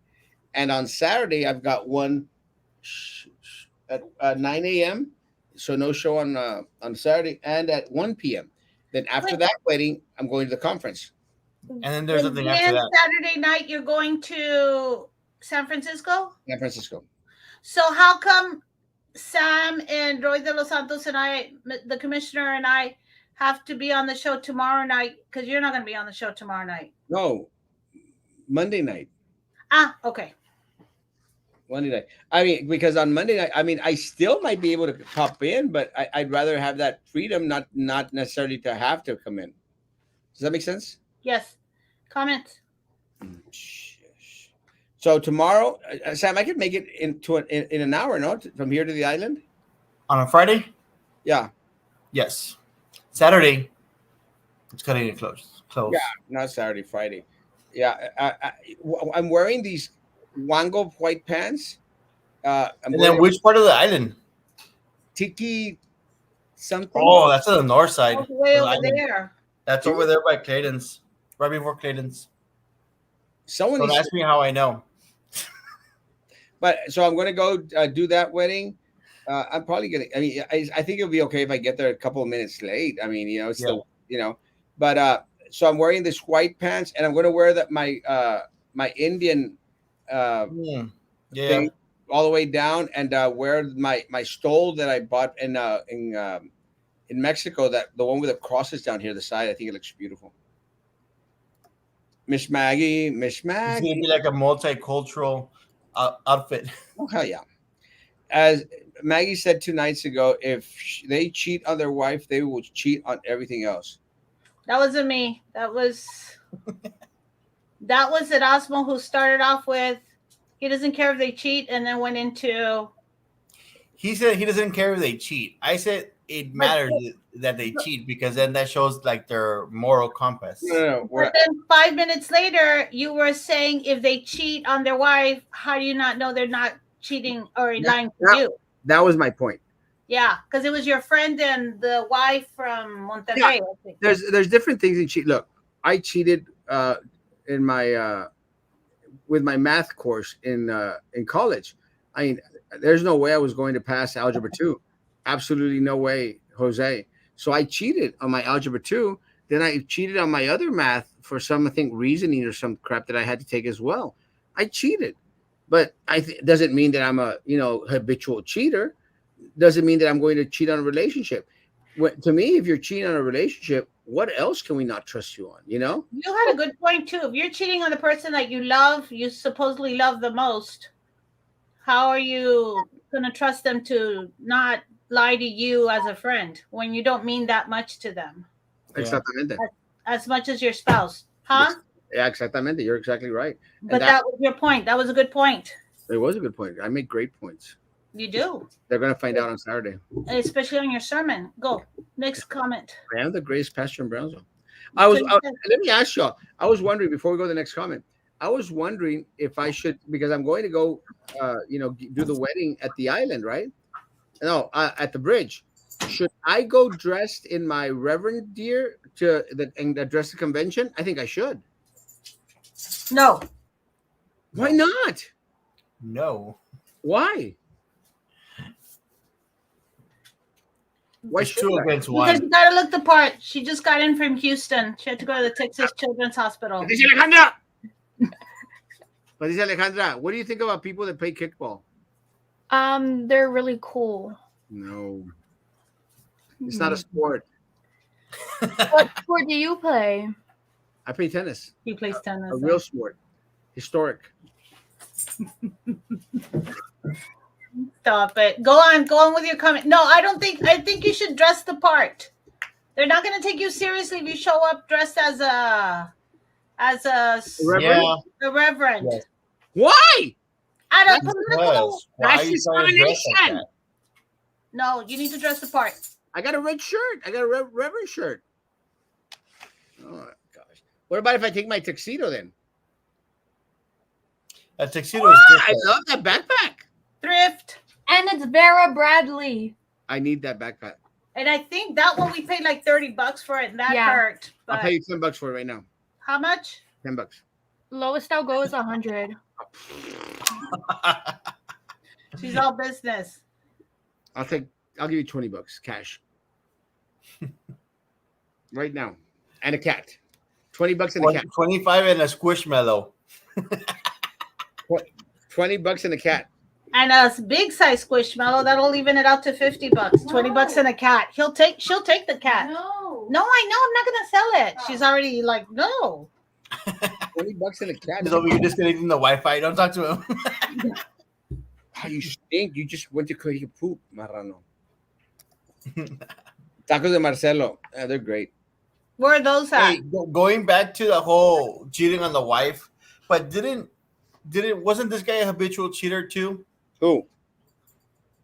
A: And on Saturday, I've got one at 9 a.m. So no show on Saturday, and at 1 p.m. Then after
B: Wait,
A: that wedding, I'm going to the conference,
C: And then there's
B: and
C: nothing after
B: then
C: that.
B: Saturday night you're going to San Francisco.
A: San Francisco.
B: So how come Sam and Roy de los Santos and I, the commissioner and I, have to be on the show tomorrow night? Because you're not going to be on the show tomorrow night.
A: No, Monday night.
B: Ah, okay.
A: Monday night. I mean, because on Monday night, I mean, I still might be able to pop in, but I'd rather have that freedom, not necessarily to have to come in. Does that make sense?
B: Yes. Comments?
A: So tomorrow, Sam, I could make it in an hour, no, from here to the island.
C: On a Friday?
A: Yeah,
C: Yes. Saturday, it's cutting it close.
A: yeah, not Saturday, Friday. Yeah, I'm wearing these Wango white pants. I'm
C: And then
A: wearing
C: which part of the island?
A: Tiki something.
C: Oh, that's on the north side.
B: All the way
C: of the
B: over
C: island.
B: there.
C: That's over there by Clayton's, right before Clayton's.
A: Someone
C: Don't
A: needs
C: ask me how I know.
A: But so I'm going to go do that wedding. I'm probably going to. I mean, I think it'll be okay if I get there a couple of minutes late. I mean, it's
C: Yeah.
A: But so I'm wearing this white pants, and I'm going to wear that my Indian
C: Yeah.
A: thing all the way down, and wear my stole that I bought in Mexico. That the one with the crosses down here, the side. I think it looks beautiful. Miss Maggie.
C: It's going to be like a multicultural outfit.
A: Oh hell yeah! As Maggie said 2 nights ago, if they cheat on their wife, they will cheat on everything else.
B: That wasn't me. That was Erasmo, who started off with he doesn't care if they cheat, and then went into.
C: He said he doesn't care if they cheat. I said it matters that they cheat because then that shows like their moral compass.
A: No.
B: But then 5 minutes later, you were saying if they cheat on their wife, how do you not know they're not cheating or lying to you?
A: That was my point.
B: Yeah, because it was your friend and the wife from Monterrey.
A: Yeah.
B: I think.
A: There's different things in cheat. Look, I cheated in my with my math course in college. I mean, there's no way I was going to pass algebra 2. Absolutely no way, Jose. So I cheated on my algebra 2. Then I cheated on my other math for some, I think, reasoning or some crap that I had to take as well. I cheated, but doesn't mean that I'm a habitual cheater. Doesn't mean that I'm going to cheat on a relationship. To me, if you're cheating on a relationship, what else can we not trust you on?
B: You had a good point too. If you're cheating on the person that you supposedly love the most, how are you going to trust them to not lie to you as a friend when you don't mean that much to them?
A: Exactamente.
B: As much as your spouse, huh?
A: Yeah, exactamente. You're exactly right.
B: But that was your point. That was a good point.
A: It was a good point. I make great points.
B: You do.
A: They're going to find out on Saturday.
B: Especially on your sermon. Go. Next comment.
A: I am the greatest pastor in Brownsville. Let me ask y'all. I was wondering, before we go to the next comment, I was wondering if I should, because I'm going to go, do the wedding at the island, right? No, at the bridge. Should I go dressed in my reverend gear and address the convention? I think I should.
B: No.
A: Why not?
C: No.
A: Why? Why
C: it's 2 against 1.
B: Because you gotta look the part. She just got in from Houston. She had to go to the Texas Children's Hospital.
A: Patricia Alejandra, what do you think about people that play kickball?
D: They're really cool.
A: No. It's not a sport.
D: What sport do you play?
A: I play tennis.
B: He plays
A: A
B: tennis.
A: real sport. Historic.
B: Stop it. Go on with your comment. No, I don't think. I think you should dress the part. They're not going to take you seriously if you show up dressed
A: Reverend?
C: Yeah.
B: a reverend
C: Yes.
A: Why?
B: at a
A: That's
B: political.
C: Why are
A: That's
C: you trying to dress like
A: discrimination.
C: that?
B: No, you need to dress the part.
A: I got a red shirt. I got a reverend shirt. Oh gosh. What about if I take my tuxedo then?
C: A tuxedo is
A: I
C: different.
A: love that backpack.
B: Thrift.
D: And it's Vera Bradley.
A: I need that backpack.
B: And I think that one we paid like $30 for it, and that
D: Yeah.
B: hurt.
A: I'll
B: But
A: pay you $10 for it right now.
B: how much?
A: $10.
D: Lowest I'll go is 100.
B: She's all business.
A: I'll give you $20 cash. Right now. And a cat. $20 and a cat.
C: 25 and a squishmallow.
A: $20 and a cat.
B: And a big size squishmallow that'll even it out to $50. $20 and a cat. She'll take the cat.
D: No.
B: No, I know. I'm not gonna sell it. She's already like, no.
A: $20 and a cat.
C: He's over here disconnecting the Wi-Fi. Don't talk to him.
A: How you stink? You just went to Korea poop, marrano. Tacos de Marcelo. They're great.
B: Where are those at?
C: Hey, going back to the whole cheating on the wife, but wasn't this guy a habitual cheater too?
A: Who?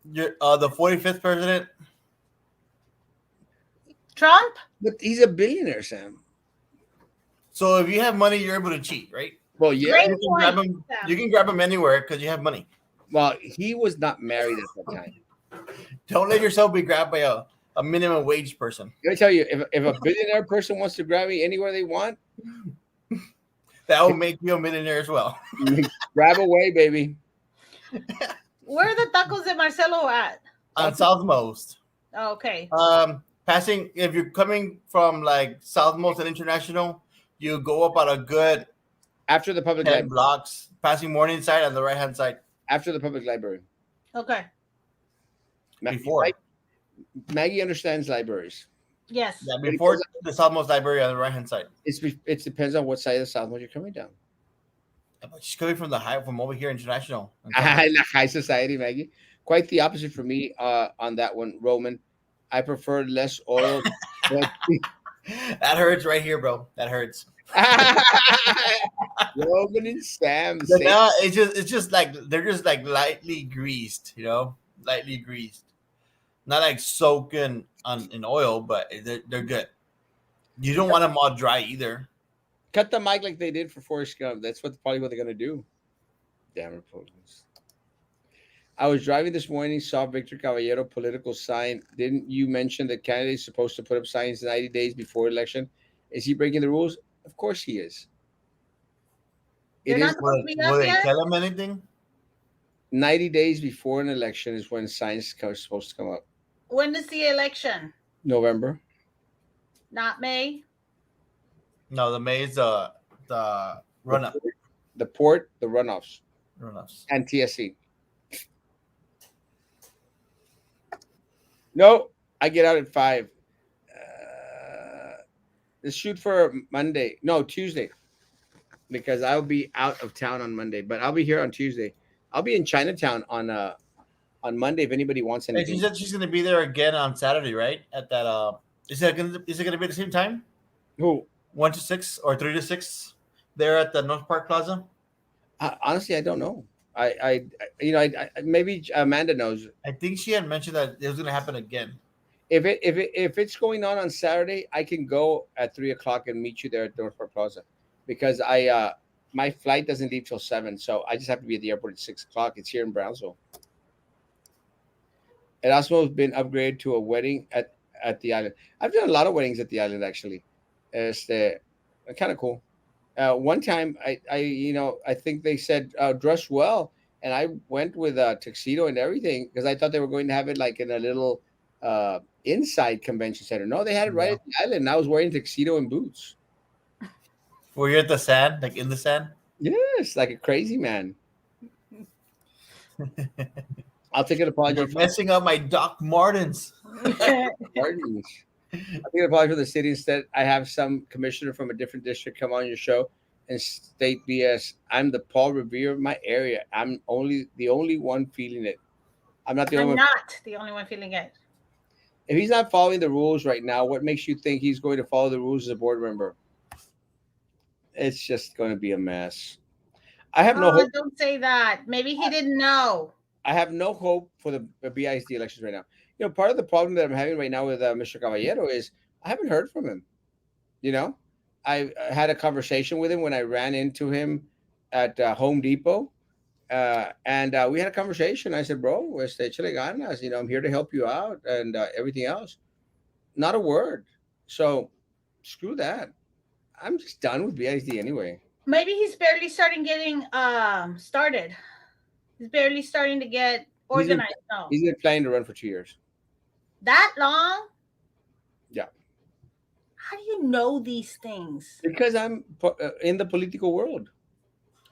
C: The 45th president.
B: Trump?
A: But he's a billionaire, Sam.
C: So if you have money, you're able to cheat, right?
A: Well, yeah.
B: Great
C: You can
B: point,
C: grab him.
B: Sam.
C: You can grab him anywhere because you have money.
A: Well, he was not married at that time.
C: Don't let yourself be grabbed by a minimum wage person.
A: Let me tell you, if a billionaire person wants to grab me anywhere they want,
C: That will make you a millionaire as well.
A: grab away, baby.
B: Where are the tacos de Marcelo at?
C: On Southmost.
B: Oh, okay.
C: Passing, if you're coming from like Southmost and International, you go up on a good
A: After the public
C: 10
A: library.
C: blocks, passing Morningside on the right hand side.
A: After the public library.
B: Okay.
C: Before.
A: Maggie understands libraries.
B: Yes.
C: Yeah, before the Southmost library on the right hand side.
A: It depends on what side of the Southmost you're coming down.
C: Yeah, but she's coming from from over here, International.
A: La high society, Maggie. Quite the opposite for me on that one, Roman. I prefer less oil.
C: That hurts right here, bro. That hurts.
A: Roman and Sam.
C: But now it's just like they're just like lightly greased, lightly greased, not like soaking in oil, but they're good. You don't want them all dry either.
A: Cut the mic like they did for Forrest Gump. That's probably what they're gonna do. Damn Republicans. I was driving this morning, saw Victor Caballero political sign. Didn't you mention that candidates supposed to put up signs 90 days before election? Is he breaking the rules? Of course he is.
B: You're
A: It
B: not
A: is
B: supposed to be
C: Will
B: up
C: they
B: yet?
C: tell them anything?
A: 90 days before an election is when signs are supposed to come up.
B: When is the election?
A: November.
B: Not May.
C: No, the May's the runoff.
A: The port, the runoffs,
C: Runoffs.
A: and TSC. No, I get out at 5. Let's shoot for Monday. No, Tuesday. Because I'll be out of town on Monday, but I'll be here on Tuesday. I'll be in Chinatown on Monday if anybody wants
C: And
A: anything.
C: she said she's gonna be there again on Saturday, right? At that is it gonna be at the same time?
A: Who?
C: 1 to 6 or 3 to 6 there at the North Park Plaza?
A: Honestly, I don't know. I maybe Amanda knows.
C: I think she had mentioned that it was gonna happen again.
A: If it's going on Saturday, I can go at 3:00 and meet you there at North Park Plaza, because my flight doesn't leave till 7, so I just have to be at the airport at 6:00. It's here in Brownsville. Erasmo has been upgraded to a wedding at the island. I've done a lot of weddings at the island actually. It's kind of cool. One time, I think they said dress well, and I went with a tuxedo and everything because I thought they were going to have it like in a little inside convention center. No, they had it right at the island. And I was wearing a tuxedo and boots.
C: Were you at the sand, like in the sand?
A: Yes, like a crazy man. I'll take an apology
C: You're
A: for
C: messing up my Doc Martens.
A: pardons. I think I'll apply for the city instead. I have some commissioner from a different district come on your show and state BS. I'm the Paul Revere of my area. I'm only the only one feeling it. I'm not the only
B: I'm
A: one.
B: not the only one feeling it.
A: If he's not following the rules right now, what makes you think he's going to follow the rules as a board member? It's just going to be a mess. I have no
B: Oh,
A: hope.
B: don't say that. Maybe he didn't know.
A: I have no hope for the BISD elections right now. Part of the problem that I'm having right now with Mr. Caballero is I haven't heard from him. You know, I had a conversation with him when I ran into him at Home Depot, and we had a conversation. I said, "Bro, échale ganas. I'm here to help you out and everything else." Not a word. So screw that. I'm just done with BISD anyway.
B: Maybe he's barely starting getting started. He's barely starting to get
A: He's been
B: organized. No,
A: he's been planning to run for 2 years.
B: that long?
A: Yeah,
B: How do you know these things?
A: because I'm in the political world.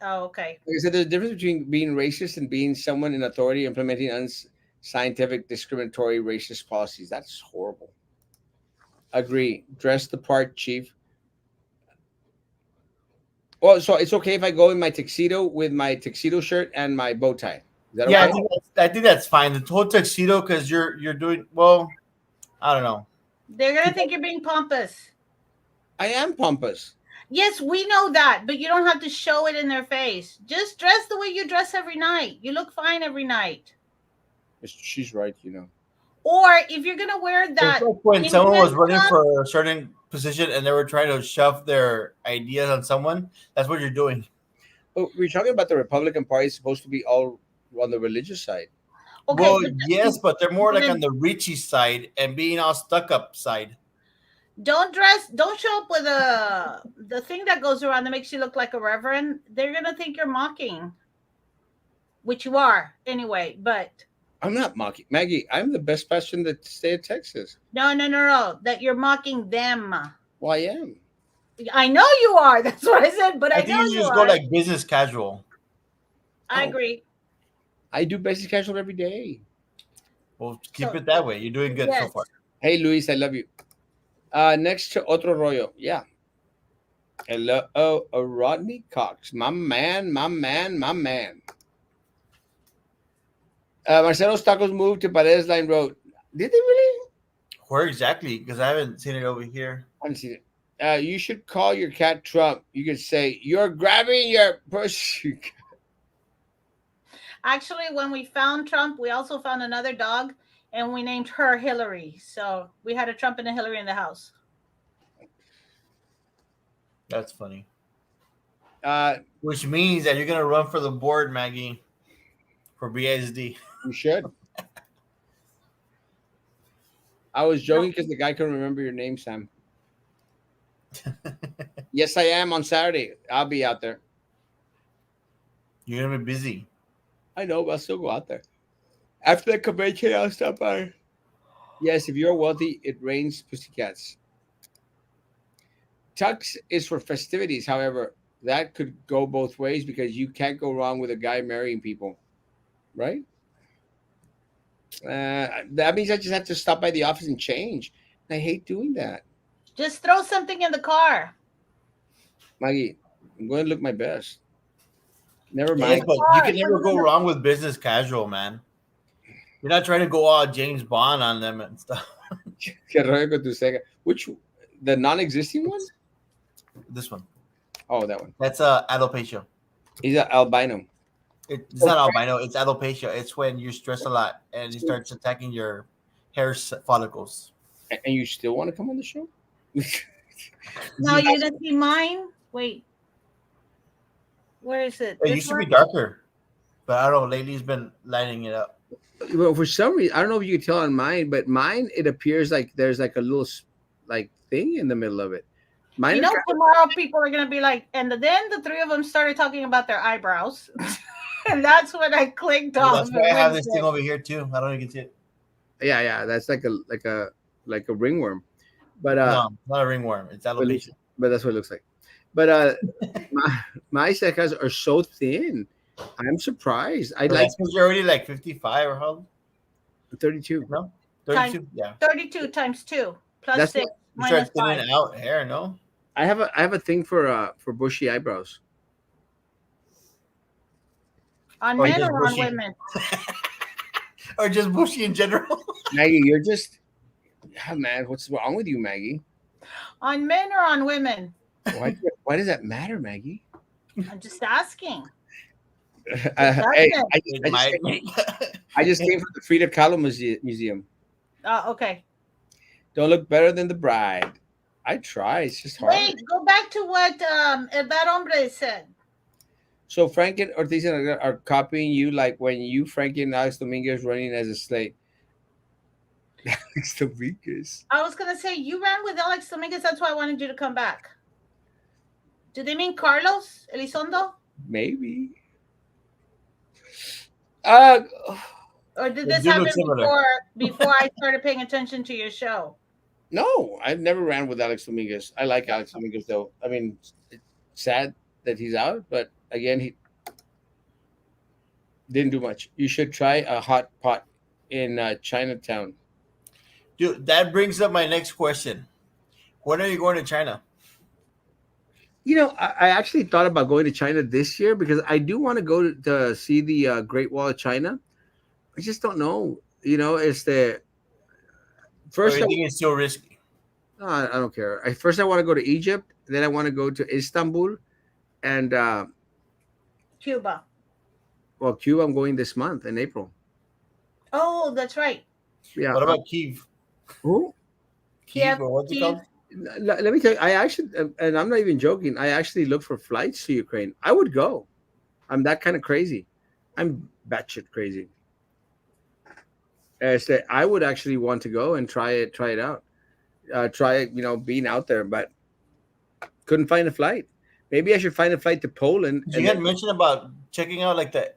B: Oh, okay.
A: Like I said, there's a difference between being racist and being someone in authority implementing unscientific, discriminatory, racist policies. That's horrible. Agree. Dress the part, chief. Well, so it's okay if I go in my tuxedo with my tuxedo shirt and my bow tie. Is that
C: Yeah,
A: okay?
C: I think that's fine. The whole tuxedo because you're doing well. I don't know.
B: They're gonna think you're being pompous.
A: I am pompous.
B: Yes, we know that, but you don't have to show it in their face. Just dress the way you dress every night. You look fine every night.
A: She's right.
B: Or if you're gonna wear
C: It's
B: that,
C: like when someone was running
B: intense
C: for a certain position and they were trying to shove their ideas on someone. That's what you're doing.
A: Oh, we're talking about the Republican Party supposed to be all on the religious side.
B: okay,
C: Well,
B: but
C: yes, but they're more like
B: then
C: on the Richie side and being all stuck up side.
B: don't show up with the thing that goes around that makes you look like a reverend. They're gonna think you're mocking, which you are anyway. But
A: I'm not mocking Maggie. I'm the best pastor in the state of Texas.
B: no, that you're mocking them.
A: Well, I am.
B: I know you are. That's what I said. But
C: I
B: I
C: think
B: know
C: you
B: you
C: just go
B: are.
C: like business casual.
B: I
A: Oh.
B: agree.
A: I do basic casual every day.
C: Well, keep
B: So,
C: it that way. You're doing good so
B: yes.
C: far.
A: Hey, Luis, I love you. Next to Otro Rollo. Yeah. Hello, Rodney Cox. My man, my man, my man. Marcelo's Tacos moved to Paredes Line Road. Did they really?
C: Where exactly? Because I haven't seen it over here.
A: I haven't seen it. You should call your cat Trump. You could say, "You're grabbing your pussy."
B: Actually, when we found Trump, we also found another dog, and we named her Hillary. So we had a Trump and a Hillary in the house.
C: That's funny.
A: Uh,
C: Which means that you're gonna run for the board, Maggie, for BSD.
A: you should. I was joking because the guy couldn't remember your name, Sam. Yes, I am on Saturday. I'll be out there.
C: You're gonna be busy.
A: I know, but I'll still go out there. After the convention, I'll stop by. Yes, if you're wealthy, it rains pussycats. Tux is for festivities. However, that could go both ways because you can't go wrong with a guy marrying people, right? That means I just have to stop by the office and change. I hate doing that.
B: Just throw something in the car.
A: Maggie, I'm going to look my best. Never
C: Yes,
A: mind.
C: but you can never go wrong with business casual, man. You're not trying to go all James Bond on them and stuff.
A: Que rollo con tu ceja. Which, the non-existing one?
C: This one.
A: Oh, that one.
C: That's alopecia.
A: He's an albino.
C: It's not albino. It's alopecia. It's when you stress a lot and it starts attacking your hair follicles.
A: And you still want to come on the show?
B: No, you didn't see mine. Wait, where is it?
C: It
B: This
C: used to be
B: one?
C: darker, but I don't know. Lately, it's been lighting it up.
A: Well, for some reason, I don't know if you can tell on mine, but mine, it appears like there's like a little like thing in the middle of it. Mine
B: You
A: is
B: know, tomorrow people are gonna be like, and then the three of them started talking about their eyebrows, and that's when I clicked
C: Well,
B: off.
C: that's why I have this thing over here too. I don't even see it.
A: yeah, that's like a ringworm. But
C: No, not a ringworm. It's alopecia.
A: but that's what it looks like. But my cejas are so thin. I'm surprised. I
C: But
A: like
C: that's because you're already like 55 or how?
A: 32.
C: No, 32. Yeah.
B: 32 times 2. plus
A: That's
B: 6,
A: what
C: You start
B: minus 5.
C: thinning out hair, no?
A: I have a thing for bushy eyebrows.
B: On
C: Or
B: men
C: just
B: or on
C: bushy,
B: women?
C: or just bushy in general.
A: Maggie, you're just man. What's wrong with you, Maggie?
B: On men or on women?
A: Why does that matter, Maggie?
B: I'm just asking. It
A: Hey,
B: doesn't.
C: It
A: I just
C: might make.
A: I just came from the Frida Kahlo Museum.
B: Okay.
A: Don't look better than the bride. I try. It's just hard.
B: Wait, go back to what that hombre said.
A: So Frank and Ortiz are copying you like when you, Frankie, and Alex Dominguez running as a slate. Alex Dominguez.
B: I was gonna say you ran with Alex Dominguez. That's why I wanted you to come back. Do they mean Carlos Elizondo,
A: Maybe. Uh,
B: or did
C: They
B: this
C: do look
B: happen
C: similar.
B: before I started paying attention to your show?
A: no, I've never ran with Alex Dominguez. I like Alex Dominguez though. I mean, it's sad that he's out, but again, he didn't do much. You should try a hot pot in Chinatown.
C: Dude, that brings up my next question. When are you going to China?
A: I actually thought about going to China this year because I do want to go to see the Great Wall of China. I just don't know. It's the
C: Or
A: first.
C: you think it's still risky?
A: No, I don't care. First, I want to go to Egypt. Then I want to go to Istanbul, and
B: Cuba.
A: well, Cuba. I'm going this month in April.
B: Oh, that's right.
A: Yeah.
C: What about Kiev?
A: Who?
C: Kiev, or what's it
B: Kiev.
C: called?
A: Let me tell you. I actually, and I'm not even joking. I actually look for flights to Ukraine. I would go. I'm that kind of crazy. I'm batshit crazy. I would actually want to go and try it out. Try it, being out there, but couldn't find a flight. Maybe I should find a flight to Poland.
C: You
A: And
C: had
A: then,
C: mentioned about checking out like the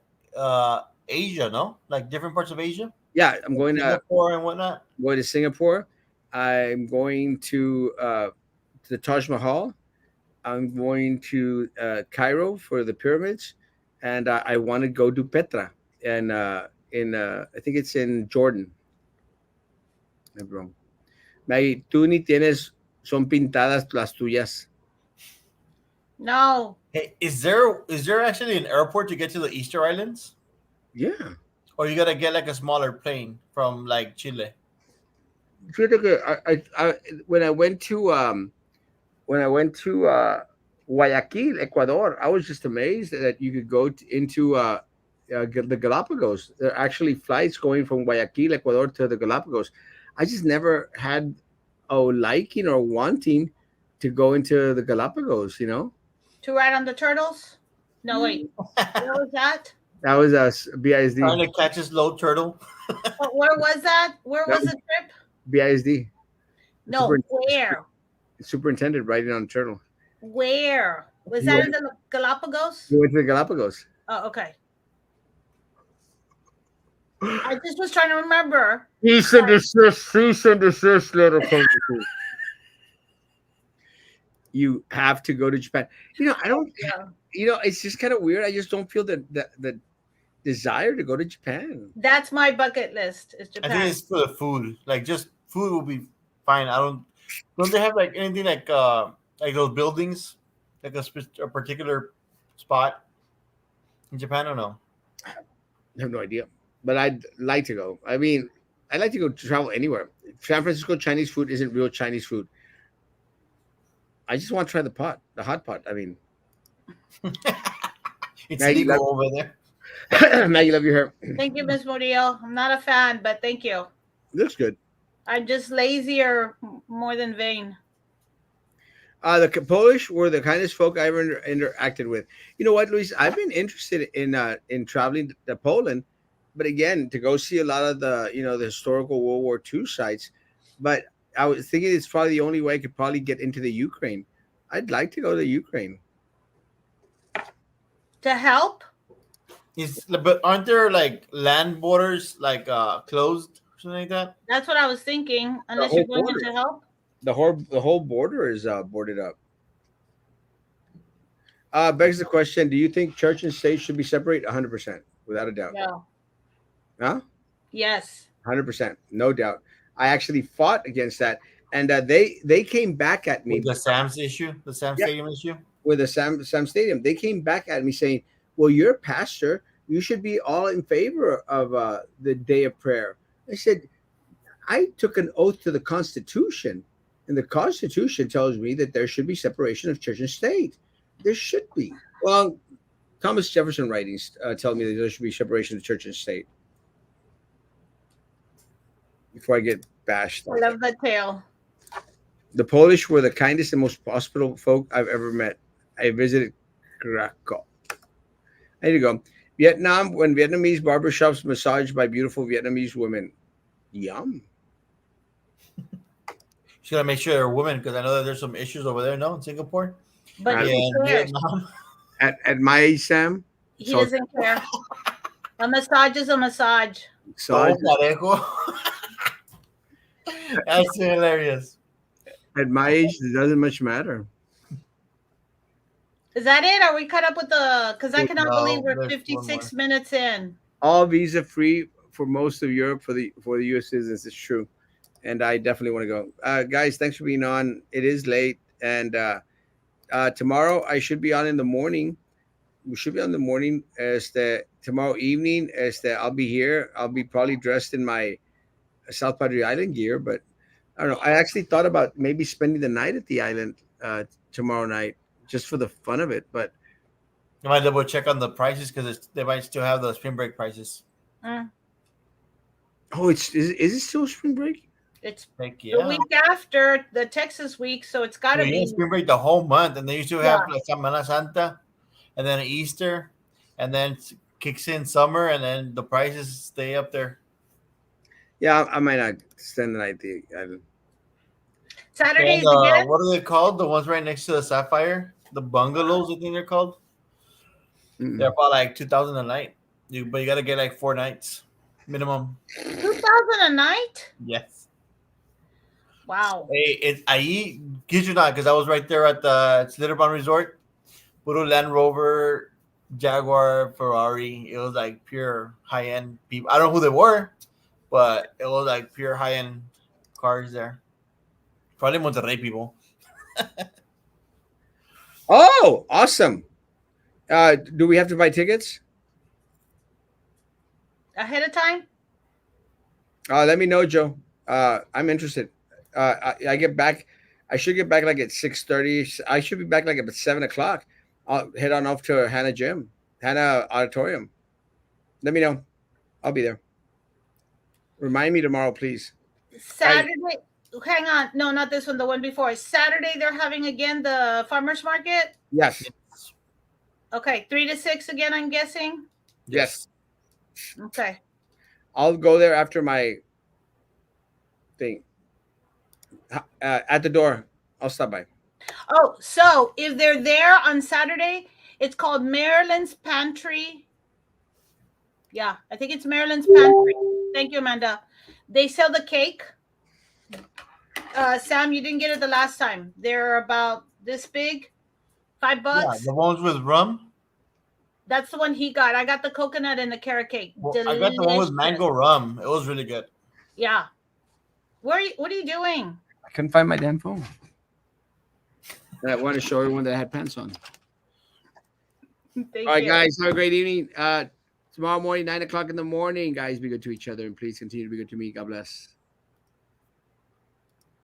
C: Asia, no? Like different parts of Asia,
A: yeah, I'm
C: like Singapore and whatnot.
A: going to Singapore. I'm going to the Taj Mahal. I'm going to Cairo for the pyramids, and I want to go to Petra, and in I think it's in Jordan. I'm wrong. Maggie, tú ni tienes, son pintadas las tuyas.
B: No.
C: Hey, is there actually an airport to get to the Easter Islands,
A: Yeah.
C: or you gotta get like a smaller plane from like Chile?
A: Fíjate que when I went to Guayaquil, Ecuador, I was just amazed that you could go into the Galapagos. There are actually flights going from Guayaquil, Ecuador, to the Galapagos. I just never had a liking or wanting to go into the Galapagos.
B: To ride on the turtles? No, wait. Where was that?
A: That was us, BISD.
C: Trying to catch a slow turtle.
B: Where was that? Where
A: That
B: was
A: was
B: the trip?
A: BISD.
B: No, where?
A: Superintendent riding on a turtle.
B: Where? Was
A: He
B: that
A: went,
B: in the Galapagos?
A: he went to the Galapagos.
B: Oh, okay. I just was trying to remember.
A: Cease and desist letter from the You have to go to Japan. I don't.
B: Yeah.
A: It's just kind of weird. I just don't feel the desire to go to Japan.
B: That's my bucket list. Is
C: I think
B: Japan.
C: it's for the food. Like just food will be fine. I don't they have like anything like those buildings, like a particular spot in Japan or no?
A: I have no idea, but I'd like to go. I mean, I'd like to go to travel anywhere. San Francisco Chinese food isn't real Chinese food. I just want to try the hot pot. I mean,
C: It's
A: Maggie,
C: legal over there.
A: Maggie, love your hair.
B: Thank you, Miss Murillo. I'm not a fan, but thank you.
A: Looks good.
B: I'm just lazier more than vain.
A: The Polish were the kindest folk I ever interacted with. You know what, Luis? I've been interested in traveling to Poland, but again, to go see a lot of the historical World War II sites. But I was thinking it's probably the only way I could probably get into the Ukraine. I'd like to go to Ukraine.
B: To help?
C: But aren't there like land borders like closed or something like that?
B: That's what I was thinking. Unless
A: whole
B: you're going
A: border.
B: in to help.
A: The whole border is boarded up. Begs the question: do you think church and state should be separate? 100%, without a doubt.
B: No.
A: Huh?
B: Yes.
A: 100%, no doubt. I actually fought against that and they came back at me
C: With the Sam's issue, the Sam
A: Yeah.
C: Stadium issue.
A: with the Sam Stadium. They came back at me saying, "Well, you're a pastor. You should be all in favor of the day of prayer." I said, "I took an oath to the Constitution, and the Constitution tells me that there should be separation of church and state. There should be." Well, Thomas Jefferson writings tell me that there should be separation of church and state. Before I get bashed,
B: I love that tale.
A: the Polish were the kindest and most hospitable folk I've ever met. I visited Krakow. There you go. Vietnam, when Vietnamese barbershops massaged by beautiful Vietnamese women. Yum.
C: She's gonna make sure they're women because I know that there's some issues over there. No, in Singapore.
B: But
A: Yeah,
C: Yeah,
B: he
C: in
B: cares.
C: Vietnam.
A: At my age, Sam,
B: He
A: so,
B: doesn't care. A massage is a massage.
A: so
C: Todo parejo. That's hilarious.
A: at my age, it doesn't much matter.
B: Is that it? Are we caught up with the? Because I cannot
C: No,
B: believe we're
C: there's one
B: 56 minutes in.
A: All visa free for most of Europe for the U.S. citizens. It's true, and I definitely want to go. Guys, thanks for being on. It is late, and tomorrow I should be on in the morning. We should be on in the morning. Tomorrow evening, I'll be here. I'll be probably dressed in my South Padre Island gear, but I don't know. I actually thought about maybe spending the night at the island tomorrow night just for the fun of it. But
C: You might double check on the prices because they might still have the spring break prices.
B: Mm,
A: oh, is it still spring break?
B: it's
C: Like,
B: the
C: yeah.
B: week after the Texas week, so it's got to
C: Yeah,
B: be.
C: spring break the whole month, and they used to have like Semana Santa, and then Easter, and then kicks in summer, and then the prices stay up there.
A: Yeah, I might not spend the night at the island.
B: Saturdays
C: And
B: again.
C: what are they called? The ones right next to the Sapphire, the bungalows. I think they're called.
A: Mm-mm.
C: They're about like 2,000 a night. But you got to get like 4 nights minimum.
B: 2,000 a night.
C: Yes.
B: Wow.
C: Hey, I kid you not, because I was right there at the Slitterbound Resort. Puro Land Rover, Jaguar, Ferrari. It was like pure high end people. I don't know who they were, but it was like pure high end cars there. Probably Monterrey people.
A: Oh, awesome! Do we have to buy tickets?
B: Ahead of time.
A: Let me know, Joe. I'm interested. I get back. I should get back like at 6:30. I should be back like at 7 o'clock. I'll head on off to Hannah Auditorium. Let me know. I'll be there. Remind me tomorrow, please.
B: Saturday. Hang on. No, not this one. The one before. Saturday, they're having again the farmers market.
A: Yes.
B: Okay, 3 to 6 again. I'm guessing.
A: Yes.
B: Okay.
A: I'll go there after my thing. At the door. I'll stop by.
B: Oh, so if they're there on Saturday, it's called Maryland's Pantry. Yeah, I think it's Maryland's Pantry. Thank you, Amanda. They sell the cake. Sam, you didn't get it the last time. They're about this big, $5.
C: Yeah, the ones with rum.
B: That's the one he got. I got the coconut and the carrot cake.
C: Well, I got the one with
B: Delicious.
C: mango rum. It was really good.
B: Yeah. What are you doing?
A: I couldn't find my damn phone. I wanted to show everyone that I had pants on.
B: Thank
A: All right,
B: you.
A: guys. Have a great evening. Tomorrow morning, 9 o'clock in the morning, guys, be good to each other. And please continue to be good to me. God bless.